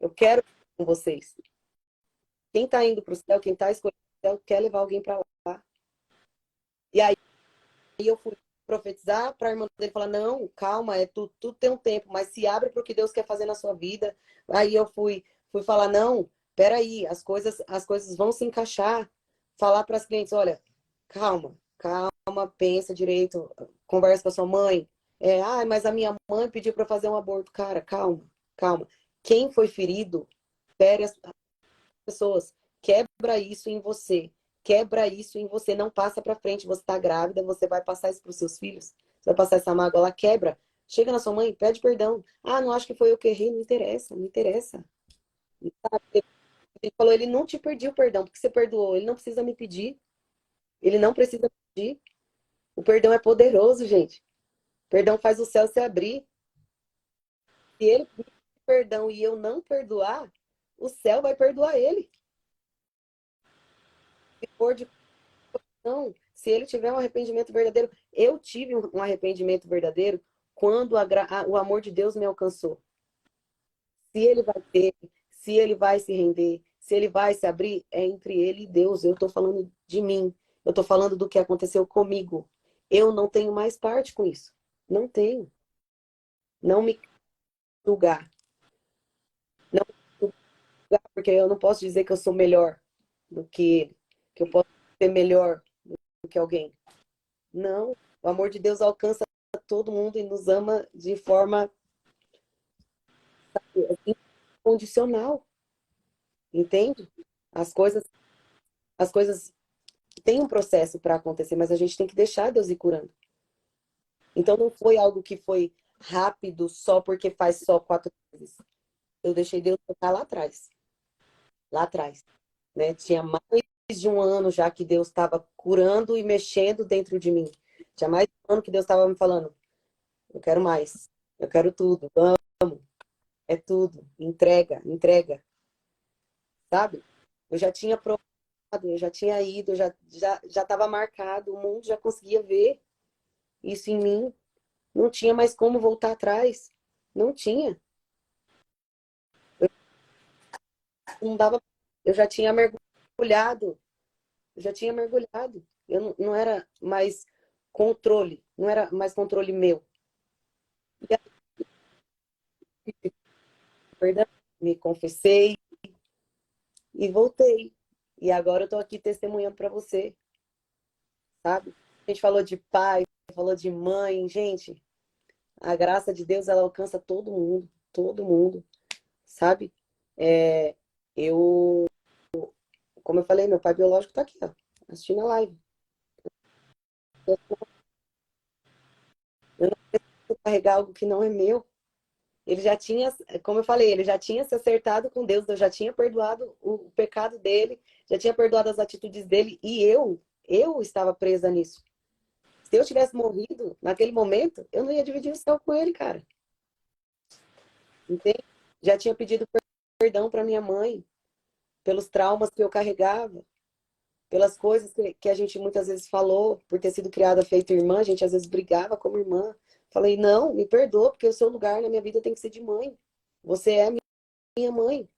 Eu quero com vocês. Quem está indo para o céu, quem está escolhendo o céu, quer levar alguém para lá. E aí eu fui profetizar para a irmã dele falar, não, calma, tudo tem um tempo, mas se abre para o que Deus quer fazer na sua vida. Aí eu fui falar, não, peraí, as coisas vão se encaixar. Falar para as clientes, olha, calma, pensa direito, conversa com a sua mãe. Mas a minha mãe pediu para fazer um aborto. Cara, calma. Quem foi ferido, fere as pessoas. Quebra isso em você. Quebra isso em você. Não passa para frente. Você está grávida, você vai passar isso para os seus filhos. Você vai passar essa mágoa lá, quebra. Chega na sua mãe, pede perdão. Ah, não acho que foi eu que errei. Não interessa, não interessa. Ele falou, ele não te pediu perdão, porque você perdoou. Ele não precisa me pedir. Ele não precisa pedir. O perdão é poderoso, gente. O perdão faz o céu se abrir. Se ele pedir perdão e eu não perdoar, o céu vai perdoar ele. Se for de coração, se ele tiver um arrependimento verdadeiro, eu tive um arrependimento verdadeiro quando o amor de Deus me alcançou. Se ele vai ter, se ele vai se render, se ele vai se abrir, é entre ele e Deus. Eu estou falando de mim. Eu estou falando do que aconteceu comigo. Eu não tenho mais parte com isso. Não tenho. Não me julgar. Não me julgar, porque eu não posso dizer que eu sou melhor do que ele. Que eu posso ser melhor do que alguém. Não. O amor de Deus alcança todo mundo e nos ama de forma incondicional. Entende? As coisas têm um processo para acontecer, mas a gente tem que deixar Deus ir curando. Então não foi algo que foi rápido só porque faz só 4 meses. Eu deixei Deus tocar lá atrás. Lá atrás. Né? Tinha mais de um ano já que Deus estava curando e mexendo dentro de mim. Tinha mais de um ano que Deus estava me falando, eu quero mais. Eu quero tudo. Vamos. É tudo. Entrega, entrega. Sabe? Eu já tinha provado, eu já tinha ido, eu já estava marcado, o mundo já conseguia ver isso em mim. Não tinha mais como voltar atrás. Não tinha. Não dava. Eu já tinha mergulhado. Eu já tinha mergulhado. Eu não era mais controle. Não era mais controle meu. E aí, perdão, me confessei e voltei. E agora eu tô aqui testemunhando para você, sabe? A gente falou de pai, falou de mãe. Gente, a graça de Deus, ela alcança todo mundo, sabe? Eu, como eu falei, meu pai biológico tá aqui, ó, assistindo a live. Eu não preciso carregar algo que não é meu. Ele já tinha, como eu falei, ele já tinha se acertado com Deus, eu já tinha perdoado o pecado dele, já tinha perdoado as atitudes dele, e eu estava presa nisso. Se eu tivesse morrido naquele momento, eu não ia dividir o céu com ele, cara. Entende? Já tinha pedido perdão para minha mãe, pelos traumas que eu carregava, pelas coisas que a gente muitas vezes falou, por ter sido criada feito irmã, a gente às vezes brigava como irmã. Falei, não, me perdoa, porque o seu lugar na minha vida tem que ser de mãe. Você é minha mãe.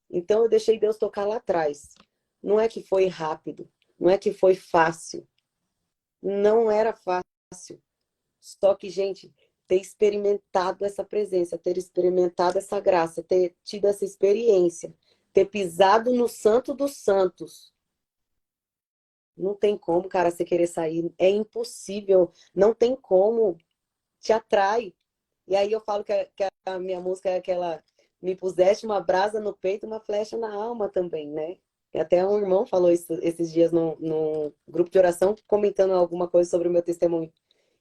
Então eu deixei Deus tocar lá atrás. Não é que foi rápido, Não é que foi fácil. Não era fácil. Só que, gente, ter experimentado essa presença, ter experimentado essa graça, ter tido essa experiência, ter pisado no Santo dos Santos, não tem como, cara, você querer sair. É impossível. Não tem como. Te atrai. E aí eu falo que a minha música é aquela me puseste uma brasa no peito, uma flecha na alma também, né? E até um irmão falou isso esses dias no grupo de oração, comentando alguma coisa sobre o meu testemunho.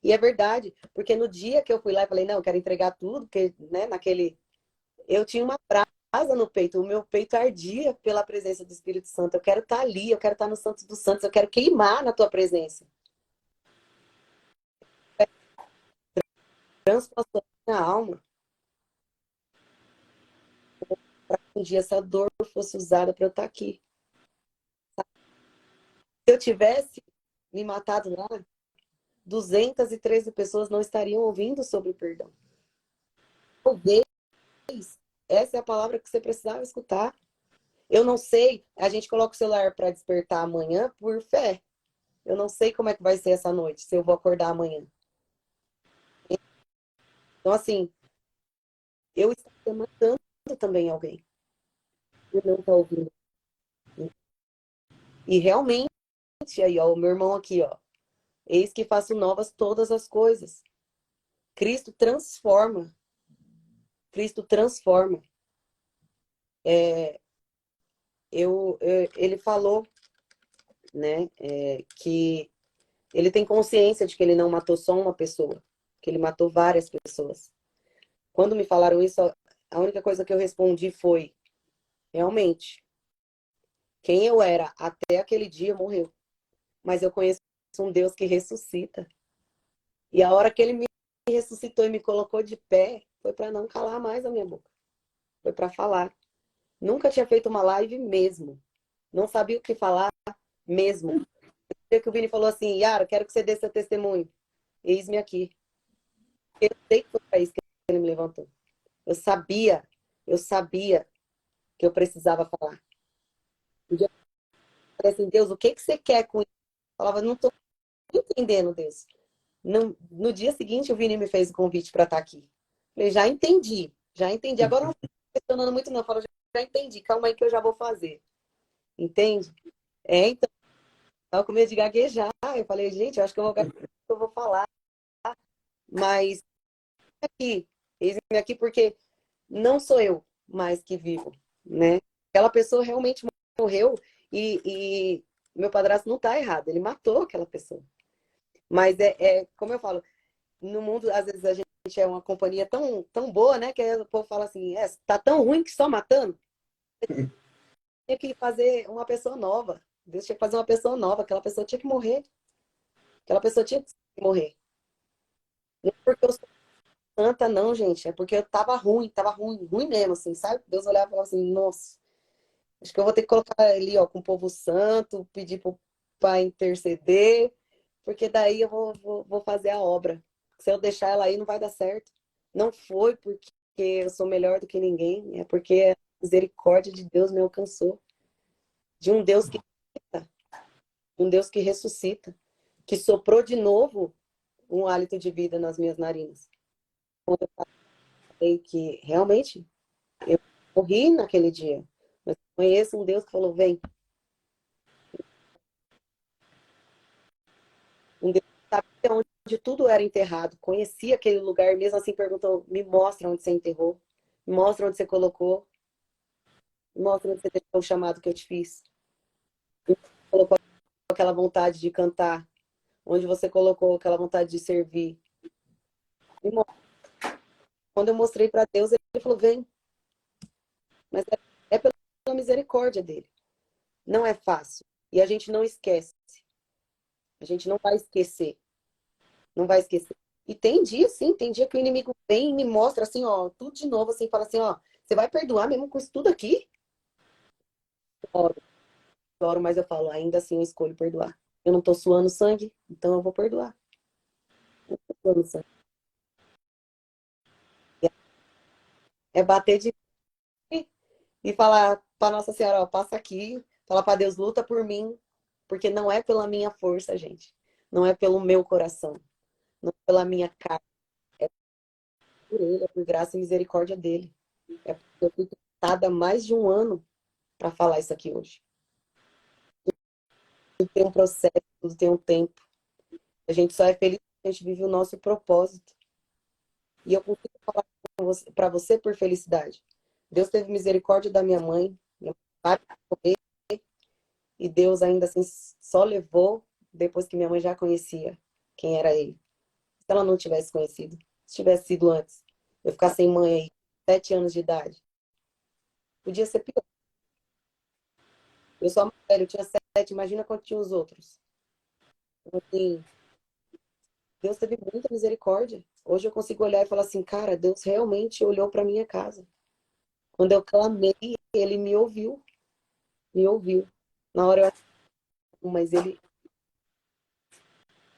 E é verdade, porque no dia que eu fui lá e falei, não, eu quero entregar tudo, porque, né, naquele. Eu tinha uma brasa no peito, o meu peito ardia pela presença do Espírito Santo. Eu quero estar ali, eu quero estar no Santo dos Santos, eu quero queimar na tua presença. Transpassou a minha alma. Para que um dia essa dor fosse usada para eu estar aqui. Se eu tivesse me matado lá, 213 pessoas não estariam ouvindo sobre o perdão. Talvez essa é a palavra que você precisava escutar. Eu não sei, a gente coloca o celular para despertar amanhã por fé. Eu não sei como é que vai ser essa noite, se eu vou acordar amanhã. Então, assim, eu estaria matando também alguém por não estar ouvindo. E realmente, aí, ó, o meu irmão aqui, ó. Eis que faço novas todas as coisas. Cristo transforma. Cristo transforma. Ele falou, né, que ele tem consciência de que ele não matou só uma pessoa, que ele matou várias pessoas. Quando me falaram isso, a única coisa que eu respondi foi: realmente, quem eu era até aquele dia morreu. Mas eu conheço um Deus que ressuscita. E a hora que ele me ressuscitou e me colocou de pé, foi para não calar mais a minha boca. Foi para falar. Nunca tinha feito uma live mesmo. Não sabia o que falar mesmo. O dia que o Vini falou assim, Yara, quero que você dê seu testemunho. Eis-me aqui. Eu sei que foi para isso que ele me levantou. Eu sabia que eu precisava falar. Um dia eu falei assim, Deus, o que você quer com isso? Eu falava, não estou entendendo, Deus. No dia seguinte, o Vini me fez o convite para estar aqui. Falei, já entendi, já entendi. Agora não estou questionando muito, não. Eu falo, já entendi, calma aí que eu já vou fazer. Entende? Então, estava com medo de gaguejar. Eu falei, gente, eu acho que eu vou falar. Mas aqui, eis-me aqui porque não sou eu mais que vivo, né? Aquela pessoa realmente morreu e meu padrasto não está errado, ele matou aquela pessoa. Mas como eu falo, no mundo, às vezes a gente é uma companhia tão boa, né? Que aí o povo fala assim, tá tão ruim que só matando. Tinha que fazer uma pessoa nova. Deus tinha que fazer uma pessoa nova. Aquela pessoa tinha que morrer. Aquela pessoa tinha que morrer. Não é porque eu sou santa, não, gente. É porque eu tava ruim, ruim mesmo, assim, sabe? Deus olhava e falava assim, nossa, acho que eu vou ter que colocar ali, ó, com o povo santo, pedir para interceder, porque daí eu vou fazer a obra. Se eu deixar ela aí, não vai dar certo. Não foi porque eu sou melhor do que ninguém, é porque a misericórdia de Deus me alcançou. De um Deus que ressuscita, um Deus que ressuscita, que soprou de novo um hálito de vida nas minhas narinas. Quando eu falei que realmente eu morri naquele dia, mas conheço um Deus que falou: vem. Um Deus que sabia onde tudo era enterrado, conhecia aquele lugar, mesmo assim perguntou: me mostra onde você enterrou, me mostra onde você colocou, me mostra onde você deixou o chamado que eu te fiz. Me colocou aquela vontade de cantar, onde você colocou aquela vontade de servir. Quando eu mostrei para Deus, ele falou: vem. Mas é pela misericórdia dele. Não é fácil. E a gente não esquece. A gente não vai esquecer. Não vai esquecer. E tem dia, sim, tem dia que o inimigo vem e me mostra assim, ó, tudo de novo, assim, fala assim, ó, você vai perdoar mesmo com isso tudo aqui? Oro, oro, mas eu falo, ainda assim eu escolho perdoar. Eu não tô suando sangue, então eu vou perdoar. Eu tô suando sangue. É bater de e falar para Nossa Senhora, ó, passa aqui, falar para Deus, luta por mim, Porque não é pela minha força, gente. Não é pelo meu coração. Não é pela minha cara. É por ele, é por graça e misericórdia dele. É porque eu fui tentada há mais de um ano para falar isso aqui hoje. Tudo tem um processo, tudo tem um tempo. A gente só é feliz quando a gente vive o nosso propósito. E eu consigo falar para você por felicidade. Deus teve misericórdia da minha mãe parou de comer, e Deus ainda assim só levou depois que minha mãe já conhecia quem era ele. Se ela não tivesse conhecido, se tivesse sido antes, eu ficar sem mãe aí, 7 anos de idade, podia ser pior. Eu sou a mais velha, eu tinha 7, imagina quanto tinha os outros. Então, assim, Deus teve muita misericórdia. Hoje eu consigo olhar e falar assim, cara, Deus realmente olhou para minha casa. Quando eu clamei, ele me ouviu, me ouviu. Na hora mas ele,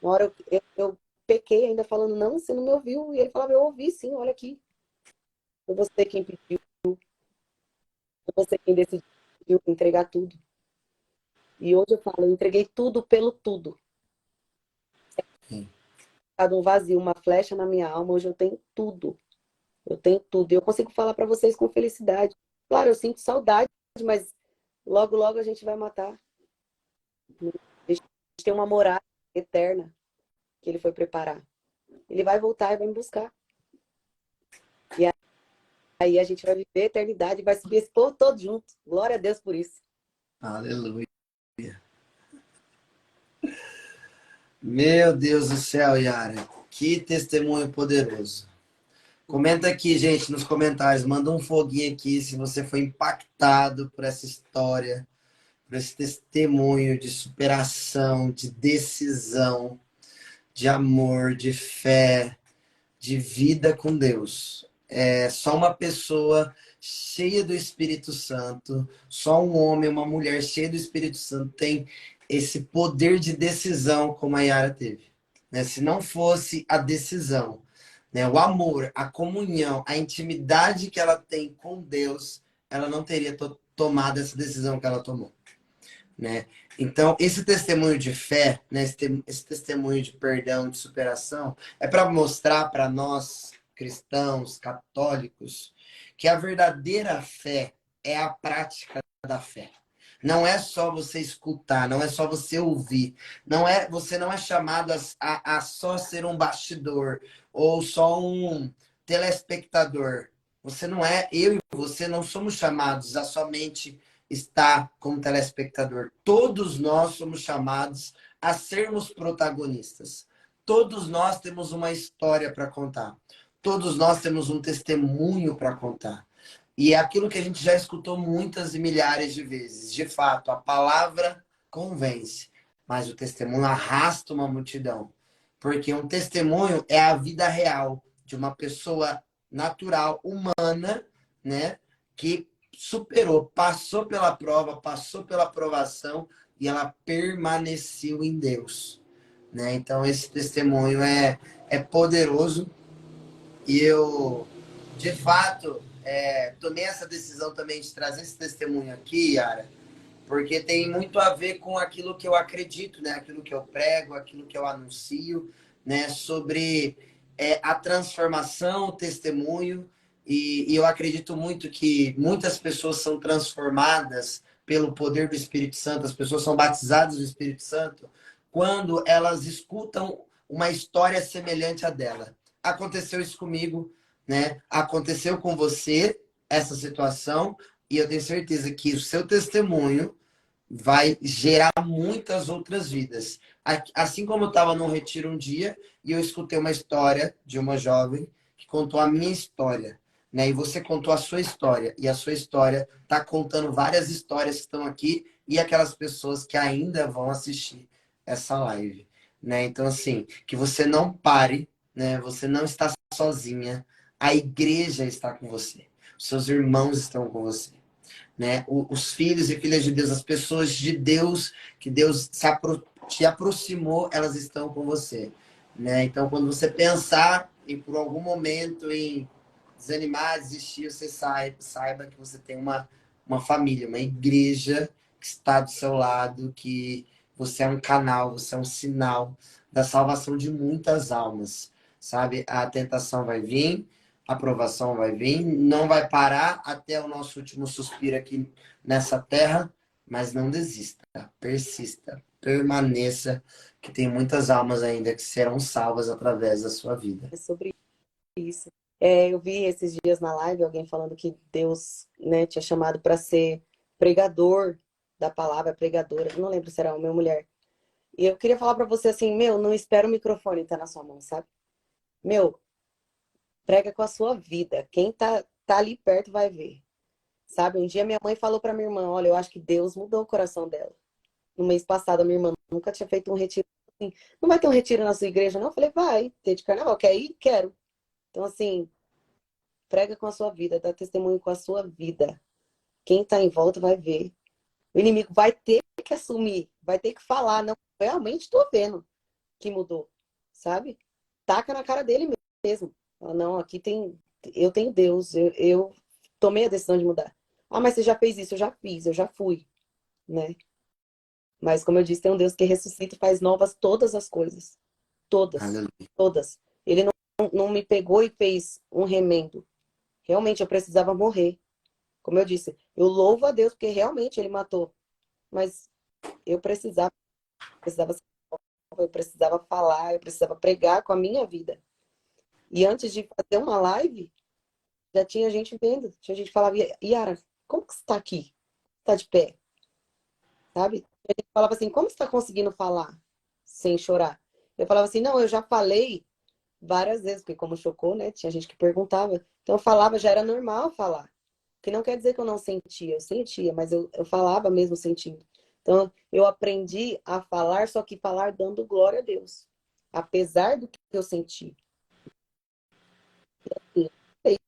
na hora eu pequei ainda falando, não, você não me ouviu. E ele falava, eu ouvi sim, olha aqui. Foi você quem pediu, foi você quem decidiu entregar tudo. E hoje eu falo, eu entreguei tudo pelo tudo. Sim. Cada um vazio, uma flecha na minha alma, hoje eu tenho tudo. Eu tenho tudo. E eu consigo falar para vocês com felicidade. Claro, eu sinto saudade, mas logo, logo a gente vai matar. A gente tem uma morada eterna que ele foi preparar. Ele vai voltar e vai me buscar. E aí a gente vai viver a eternidade e vai subir esse povo todo junto. Glória a Deus por isso. Aleluia. Meu Deus do céu, Yara. Que testemunho poderoso. Comenta aqui, gente, nos comentários. Manda um foguinho aqui se você foi impactado por essa história, por esse testemunho de superação, de decisão, de amor, de fé, de vida com Deus. É só uma pessoa cheia do Espírito Santo, só um homem, uma mulher cheia do Espírito Santo tem esse poder de decisão como a Yara teve. Né? Se não fosse a decisão, né? O amor, a comunhão, a intimidade que ela tem com Deus, ela não teria tomado essa decisão que ela tomou. Né? Então, esse testemunho de fé, né, esse testemunho de perdão, de superação, é para mostrar para nós, cristãos, católicos, que a verdadeira fé é a prática da fé. Não é só você escutar, não é só você ouvir, você não é chamado a só ser um bastidor ou só um telespectador. Você não é, eu e você não somos chamados a somente estar como telespectador. Todos nós somos chamados a sermos protagonistas. Todos nós temos uma história para contar. Todos nós temos um testemunho para contar. E é aquilo que a gente já escutou muitas e milhares de vezes. De fato, a palavra convence, mas o testemunho arrasta uma multidão. Porque um testemunho é a vida real de uma pessoa natural, humana, né? Que superou, passou pela prova, passou pela aprovação e ela permaneceu em Deus. Né? Então, esse testemunho é poderoso e eu, de fato, tomei essa decisão também de trazer esse testemunho aqui, Yara, porque tem muito a ver com aquilo que eu acredito, né? Aquilo que eu prego, aquilo que eu anuncio, né? Sobre a transformação, o testemunho, e eu acredito muito que muitas pessoas são transformadas pelo poder do Espírito Santo, as pessoas são batizadas do Espírito Santo quando elas escutam uma história semelhante à dela. Aconteceu isso comigo, né? Aconteceu com você essa situação, e eu tenho certeza que o seu testemunho vai gerar muitas outras vidas. Assim como eu estava num retiro um dia e eu escutei uma história de uma jovem que contou a minha história, né? E você contou a sua história, e a sua história está contando várias histórias que estão aqui e aquelas pessoas que ainda vão assistir essa live, né? Então, assim, que você não pare, né? Você não está sozinha, a igreja está com você, os seus irmãos estão com você, né? Os filhos e filhas de Deus, as pessoas de Deus, que Deus te aproximou, elas estão com você, né? Então, quando você pensar em, por algum momento, em desanimar, desistir, você saiba que você tem uma família, uma igreja que está do seu lado, que você é um canal, você é um sinal da salvação de muitas almas, sabe? A tentação vai vir, a aprovação vai vir, não vai parar até o nosso último suspiro aqui nessa terra, mas não desista, persista, permaneça, que tem muitas almas ainda que serão salvas através da sua vida. É sobre isso. Eu vi esses dias na live alguém falando que Deus, né, tinha chamado para ser pregador da palavra, pregadora. Não lembro se era homem ou mulher. E eu queria falar para você assim, meu, não espera o microfone estar na sua mão, sabe? Meu, prega com a sua vida. Quem tá ali perto vai ver. Sabe? Um dia minha mãe falou para minha irmã, olha, eu acho que Deus mudou o coração dela. No mês passado, a minha irmã nunca tinha feito um retiro assim. Não vai ter um retiro na sua igreja, não? Eu falei, vai, ter de carnaval. Quer ir? Quero. Então, assim, prega com a sua vida, dá testemunho com a sua vida. Quem tá em volta vai ver. O inimigo vai ter que assumir, vai ter que falar, não, realmente tô vendo que mudou, sabe? Taca na cara dele mesmo. Fala, não, aqui tem, eu tenho Deus, eu tomei a decisão de mudar. Ah, mas você já fez isso? Eu já fiz, eu já fui, né? Mas como eu disse, tem um Deus que ressuscita e faz novas todas as coisas. Todas, Aleluia. todas. Ele não me pegou e fez um remendo. Realmente eu precisava morrer. Como eu disse, eu louvo a Deus porque realmente ele matou. Mas eu precisava, eu precisava falar, eu precisava pregar com a minha vida. E antes de fazer uma live, já tinha gente vendo. Tinha gente que falava, Yara, como que você está aqui? Está de pé? Sabe? A gente falava assim, como você está conseguindo falar sem chorar? Eu falava assim, não, eu já falei várias vezes, porque como chocou, né? Tinha gente que perguntava. Então eu falava, já era normal falar. Que não quer dizer que eu não sentia, eu sentia, mas eu falava mesmo sentindo. Então eu aprendi a falar, só que falar dando glória a Deus. Apesar do que eu senti. Eu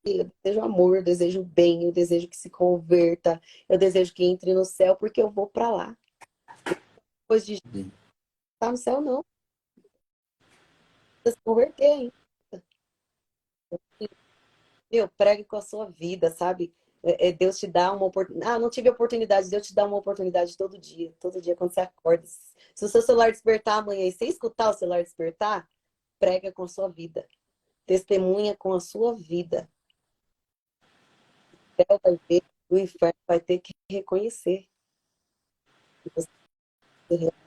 desejo amor, eu desejo bem, eu desejo que se converta, eu desejo que entre no céu, porque eu vou para lá. Depois de estar no céu, não. Precisa se converter ainda. Meu, pregue com a sua vida, sabe? Deus te dá uma oportunidade. Ah, não tive oportunidade, Deus te dá uma oportunidade todo dia quando você acorda. Se o seu celular despertar amanhã e você escutar o celular despertar, prega com a sua vida. Testemunha com a sua vida. O céu vai ver, o inferno vai ter que reconhecer que você realmente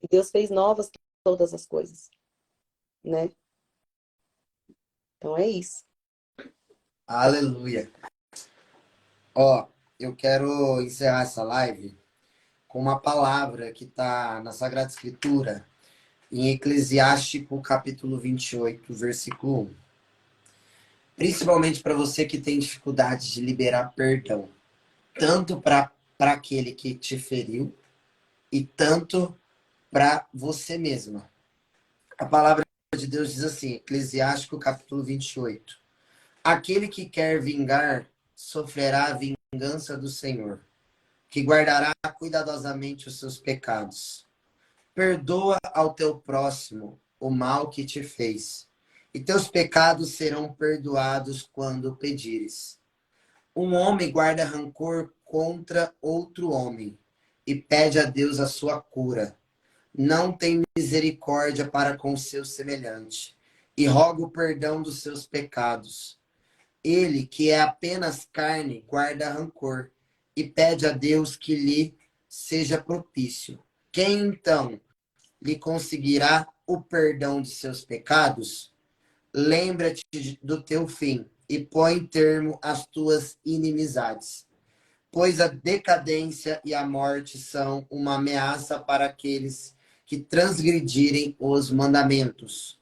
e Deus fez novas todas as coisas, né? Então é isso. Aleluia. Ó, eu quero encerrar essa live com uma palavra que está na Sagrada Escritura, em Eclesiástico, capítulo 28, versículo 1. Principalmente para você que tem dificuldade de liberar perdão, tanto para aquele que te feriu e tanto para você mesma. A palavra de Deus diz assim, Eclesiástico, capítulo 28. Aquele que quer vingar, sofrerá a vingança do Senhor, que guardará cuidadosamente os seus pecados. Perdoa ao teu próximo o mal que te fez, e teus pecados serão perdoados quando pedires. Um homem guarda rancor contra outro homem, e pede a Deus a sua cura. Não tem misericórdia para com o seu semelhante, e roga o perdão dos seus pecados. Ele, que é apenas carne, guarda rancor, e pede a Deus que lhe seja propício. Quem então lhe conseguirá o perdão de seus pecados? Lembra-te do teu fim e põe termo às tuas inimizades. Pois a decadência e a morte são uma ameaça para aqueles que transgredirem os mandamentos.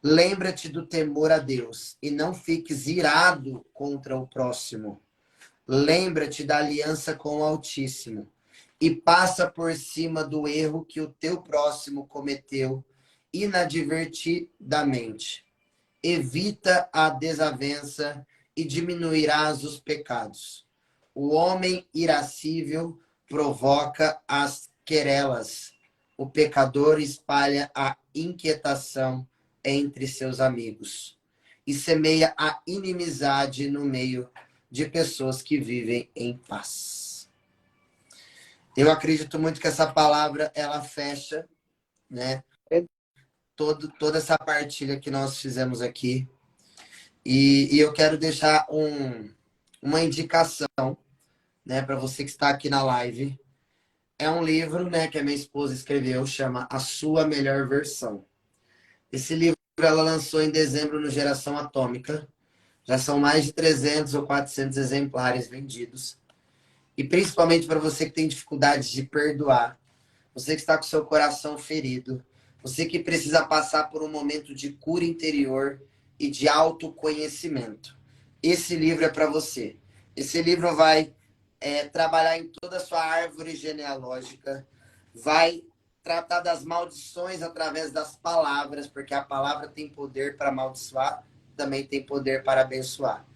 Lembra-te do temor a Deus e não fiques irado contra o próximo. Lembra-te da aliança com o Altíssimo e passa por cima do erro que o teu próximo cometeu inadvertidamente. Evita a desavença e diminuirás os pecados. O homem irascível provoca as querelas. O pecador espalha a inquietação entre seus amigos e semeia a inimizade no meio de pessoas que vivem em paz. Eu acredito muito que essa palavra, ela fecha, né, toda essa partilha que nós fizemos aqui. E eu quero deixar uma indicação, né, para você que está aqui na live. É um livro, né, que a minha esposa escreveu, chama A Sua Melhor Versão. Esse livro ela lançou em dezembro no Geração Atômica. Já são mais de 300 ou 400 exemplares vendidos. E principalmente para você que tem dificuldade de perdoar, você que está com seu coração ferido, você que precisa passar por um momento de cura interior e de autoconhecimento. Esse livro é para você. Esse livro vai trabalhar em toda a sua árvore genealógica, vai tratar das maldições através das palavras, porque a palavra tem poder para amaldiçoar, também tem poder para abençoar.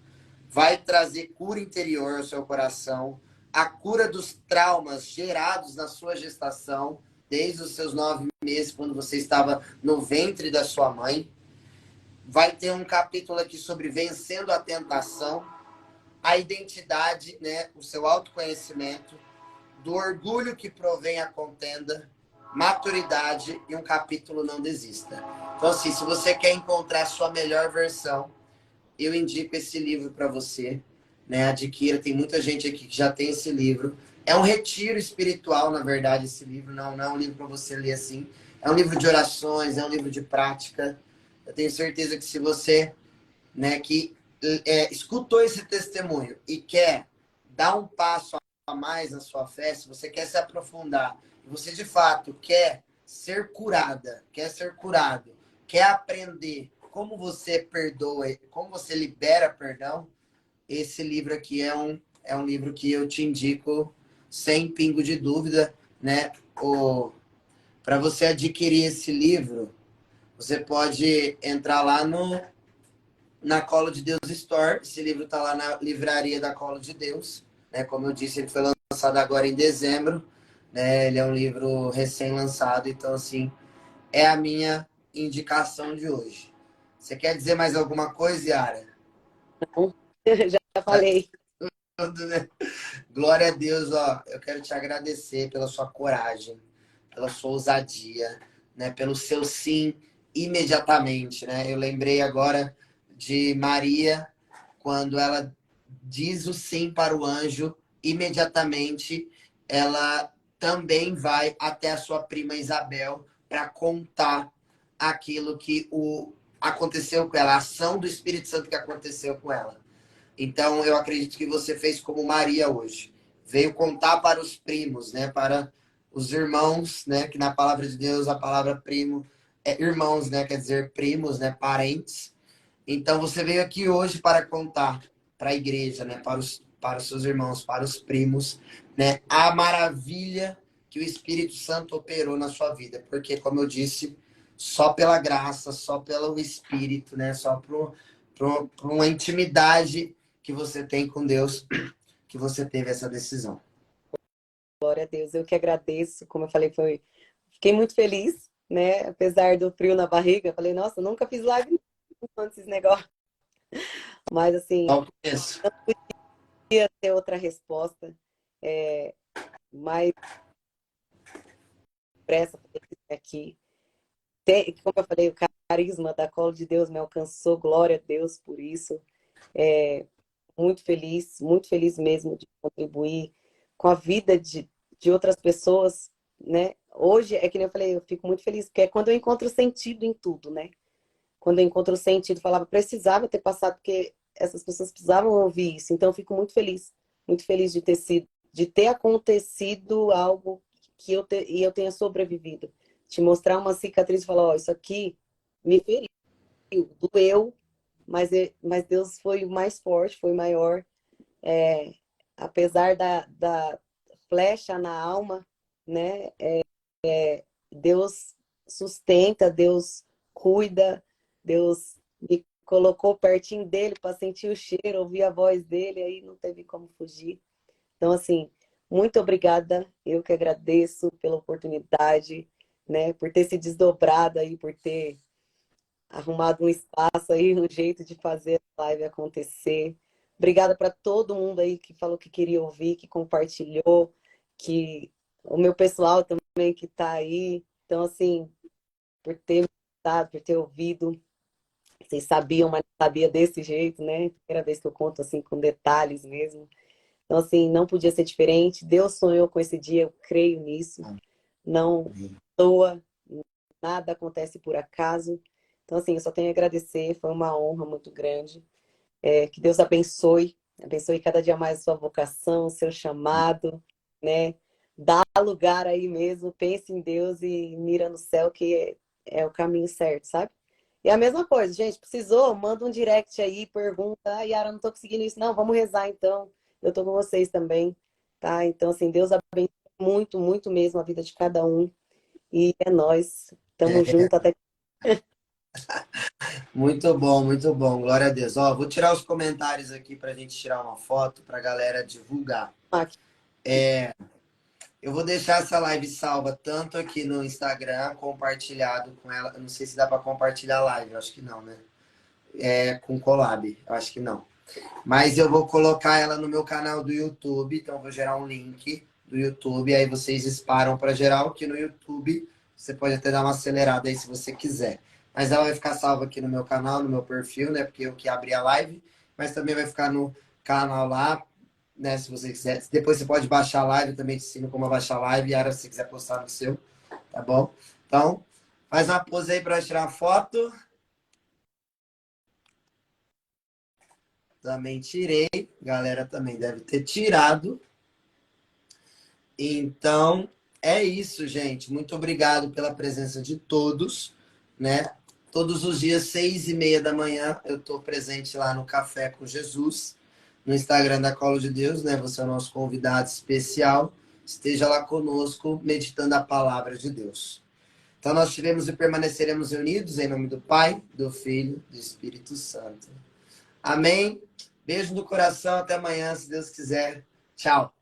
Vai trazer cura interior ao seu coração, a cura dos traumas gerados na sua gestação, desde os seus 9 meses, quando você estava no ventre da sua mãe. Vai ter um capítulo aqui sobre vencendo a tentação, a identidade, né, o seu autoconhecimento, do orgulho que provém a contenda, maturidade e um capítulo não desista. Então, assim, se você quer encontrar a sua melhor versão, eu indico esse livro para você, né? Adquira, tem muita gente aqui que já tem esse livro. É um retiro espiritual, na verdade, esse livro. Não é um livro para você ler assim. É um livro de orações, é um livro de prática. Eu tenho certeza que se você, né, que escutou esse testemunho e quer dar um passo a mais na sua fé, se você quer se aprofundar, e você de fato quer ser curada, quer ser curado, quer aprender como você perdoa, como você libera perdão, esse livro aqui é um livro que eu te indico sem pingo de dúvida, né? Para você adquirir esse livro, você pode entrar lá na Colo de Deus Store. Esse livro está lá na livraria da Colo de Deus, né? Como eu disse, ele foi lançado agora em dezembro, né? Ele é um livro recém-lançado, então assim, é a minha indicação de hoje. Você quer dizer mais alguma coisa, Yara? Não, já falei. Tudo, né? Glória a Deus, ó. Eu quero te agradecer pela sua coragem, pela sua ousadia, né? Pelo seu sim imediatamente, né? Eu lembrei agora de Maria, quando ela diz o sim para o anjo, imediatamente ela também vai até a sua prima Isabel para contar aquilo que aconteceu com ela, a ação do Espírito Santo que aconteceu com ela. Então, eu acredito que você fez como Maria hoje. Veio contar para os primos, né? Para os irmãos, né? Que na palavra de Deus a palavra primo é irmãos, né? Quer dizer primos, né? Parentes. Então, você veio aqui hoje para contar para a igreja, né? Para os seus irmãos, para os primos, né? A maravilha que o Espírito Santo operou na sua vida. Porque, como eu disse, só pela graça, só pelo Espírito, né? Só por uma intimidade que você tem com Deus, que você teve essa decisão. Glória a Deus. Eu que agradeço. Como eu falei, fiquei muito feliz, né? Apesar do frio na barriga. Falei, nossa, nunca fiz live antes desse negócio. Mas, assim, Só isso. ia ter outra resposta. Mais pressa aqui. Como eu falei, o carisma da Colo de Deus me alcançou. Glória a Deus por isso. Muito feliz mesmo de contribuir com a vida de outras pessoas, né? Hoje, é que nem eu falei, eu fico muito feliz, porque é quando eu encontro sentido em tudo, né? Quando eu encontro sentido, falava, precisava ter passado, porque essas pessoas precisavam ouvir isso. Então, eu fico muito feliz de ter acontecido algo que e eu tenha sobrevivido. Te mostrar uma cicatriz e falar, ó, isso aqui me feriu, doeu, mas Deus foi mais forte, foi maior. Apesar da flecha na alma, né? Deus sustenta, Deus cuida, Deus me colocou pertinho dele para sentir o cheiro, ouvir a voz dele, aí não teve como fugir. Então, assim, muito obrigada, eu que agradeço pela oportunidade, né, por ter se desdobrado aí, por ter arrumado um espaço aí, um jeito de fazer a live acontecer. Obrigada para todo mundo aí que falou que queria ouvir, que compartilhou, que o meu pessoal também que está aí. Então, assim, por ter me escutado, por ter ouvido. Vocês sabiam, mas não sabia desse jeito, né? Primeira vez que eu conto assim com detalhes mesmo. Então, assim, não podia ser diferente. Deus sonhou com esse dia, eu creio nisso. Não à toa, nada acontece por acaso. Então, assim, eu só tenho a agradecer, foi uma honra muito grande. Que Deus abençoe cada dia mais a sua vocação, o seu chamado, né? Dá lugar aí mesmo, pense em Deus e mira no céu, que é o caminho certo, sabe? E a mesma coisa, gente, precisou, manda um direct aí, pergunta, Yara, não tô conseguindo isso. Não, vamos rezar então. Eu tô com vocês também, tá? Então, assim, Deus abençoe muito, muito mesmo a vida de cada um. E é nós. Tamo junto até. Muito bom, muito bom. Glória a Deus. Ó, vou tirar os comentários aqui pra gente tirar uma foto pra galera divulgar. Aqui. Eu vou deixar essa live salva tanto aqui no Instagram, compartilhado com ela. Eu não sei se dá pra compartilhar a live, eu acho que não, né? Com collab, eu acho que não. Mas eu vou colocar ela no meu canal do YouTube, então eu vou gerar um link do YouTube, aí vocês disparam para geral, que no YouTube você pode até dar uma acelerada aí se você quiser. Mas ela vai ficar salva aqui no meu canal, no meu perfil, né? Porque eu que abri a live, mas também vai ficar no canal lá, né? Se você quiser. Depois você pode baixar a live, eu também te ensino como baixar a live, e a hora se você quiser postar no seu, tá bom? Então, faz uma pose aí para tirar a foto. Também tirei, galera também deve ter tirado. Então, é isso, gente. Muito obrigado pela presença de todos, né? Todos os dias, 6h30 da manhã, eu estou presente lá no Café com Jesus, no Instagram da Colo de Deus, né? Você é o nosso convidado especial. Esteja lá conosco, meditando a palavra de Deus. Então, nós estivemos e permaneceremos unidos em nome do Pai, do Filho e do Espírito Santo. Amém. Beijo no coração. Até amanhã, se Deus quiser. Tchau.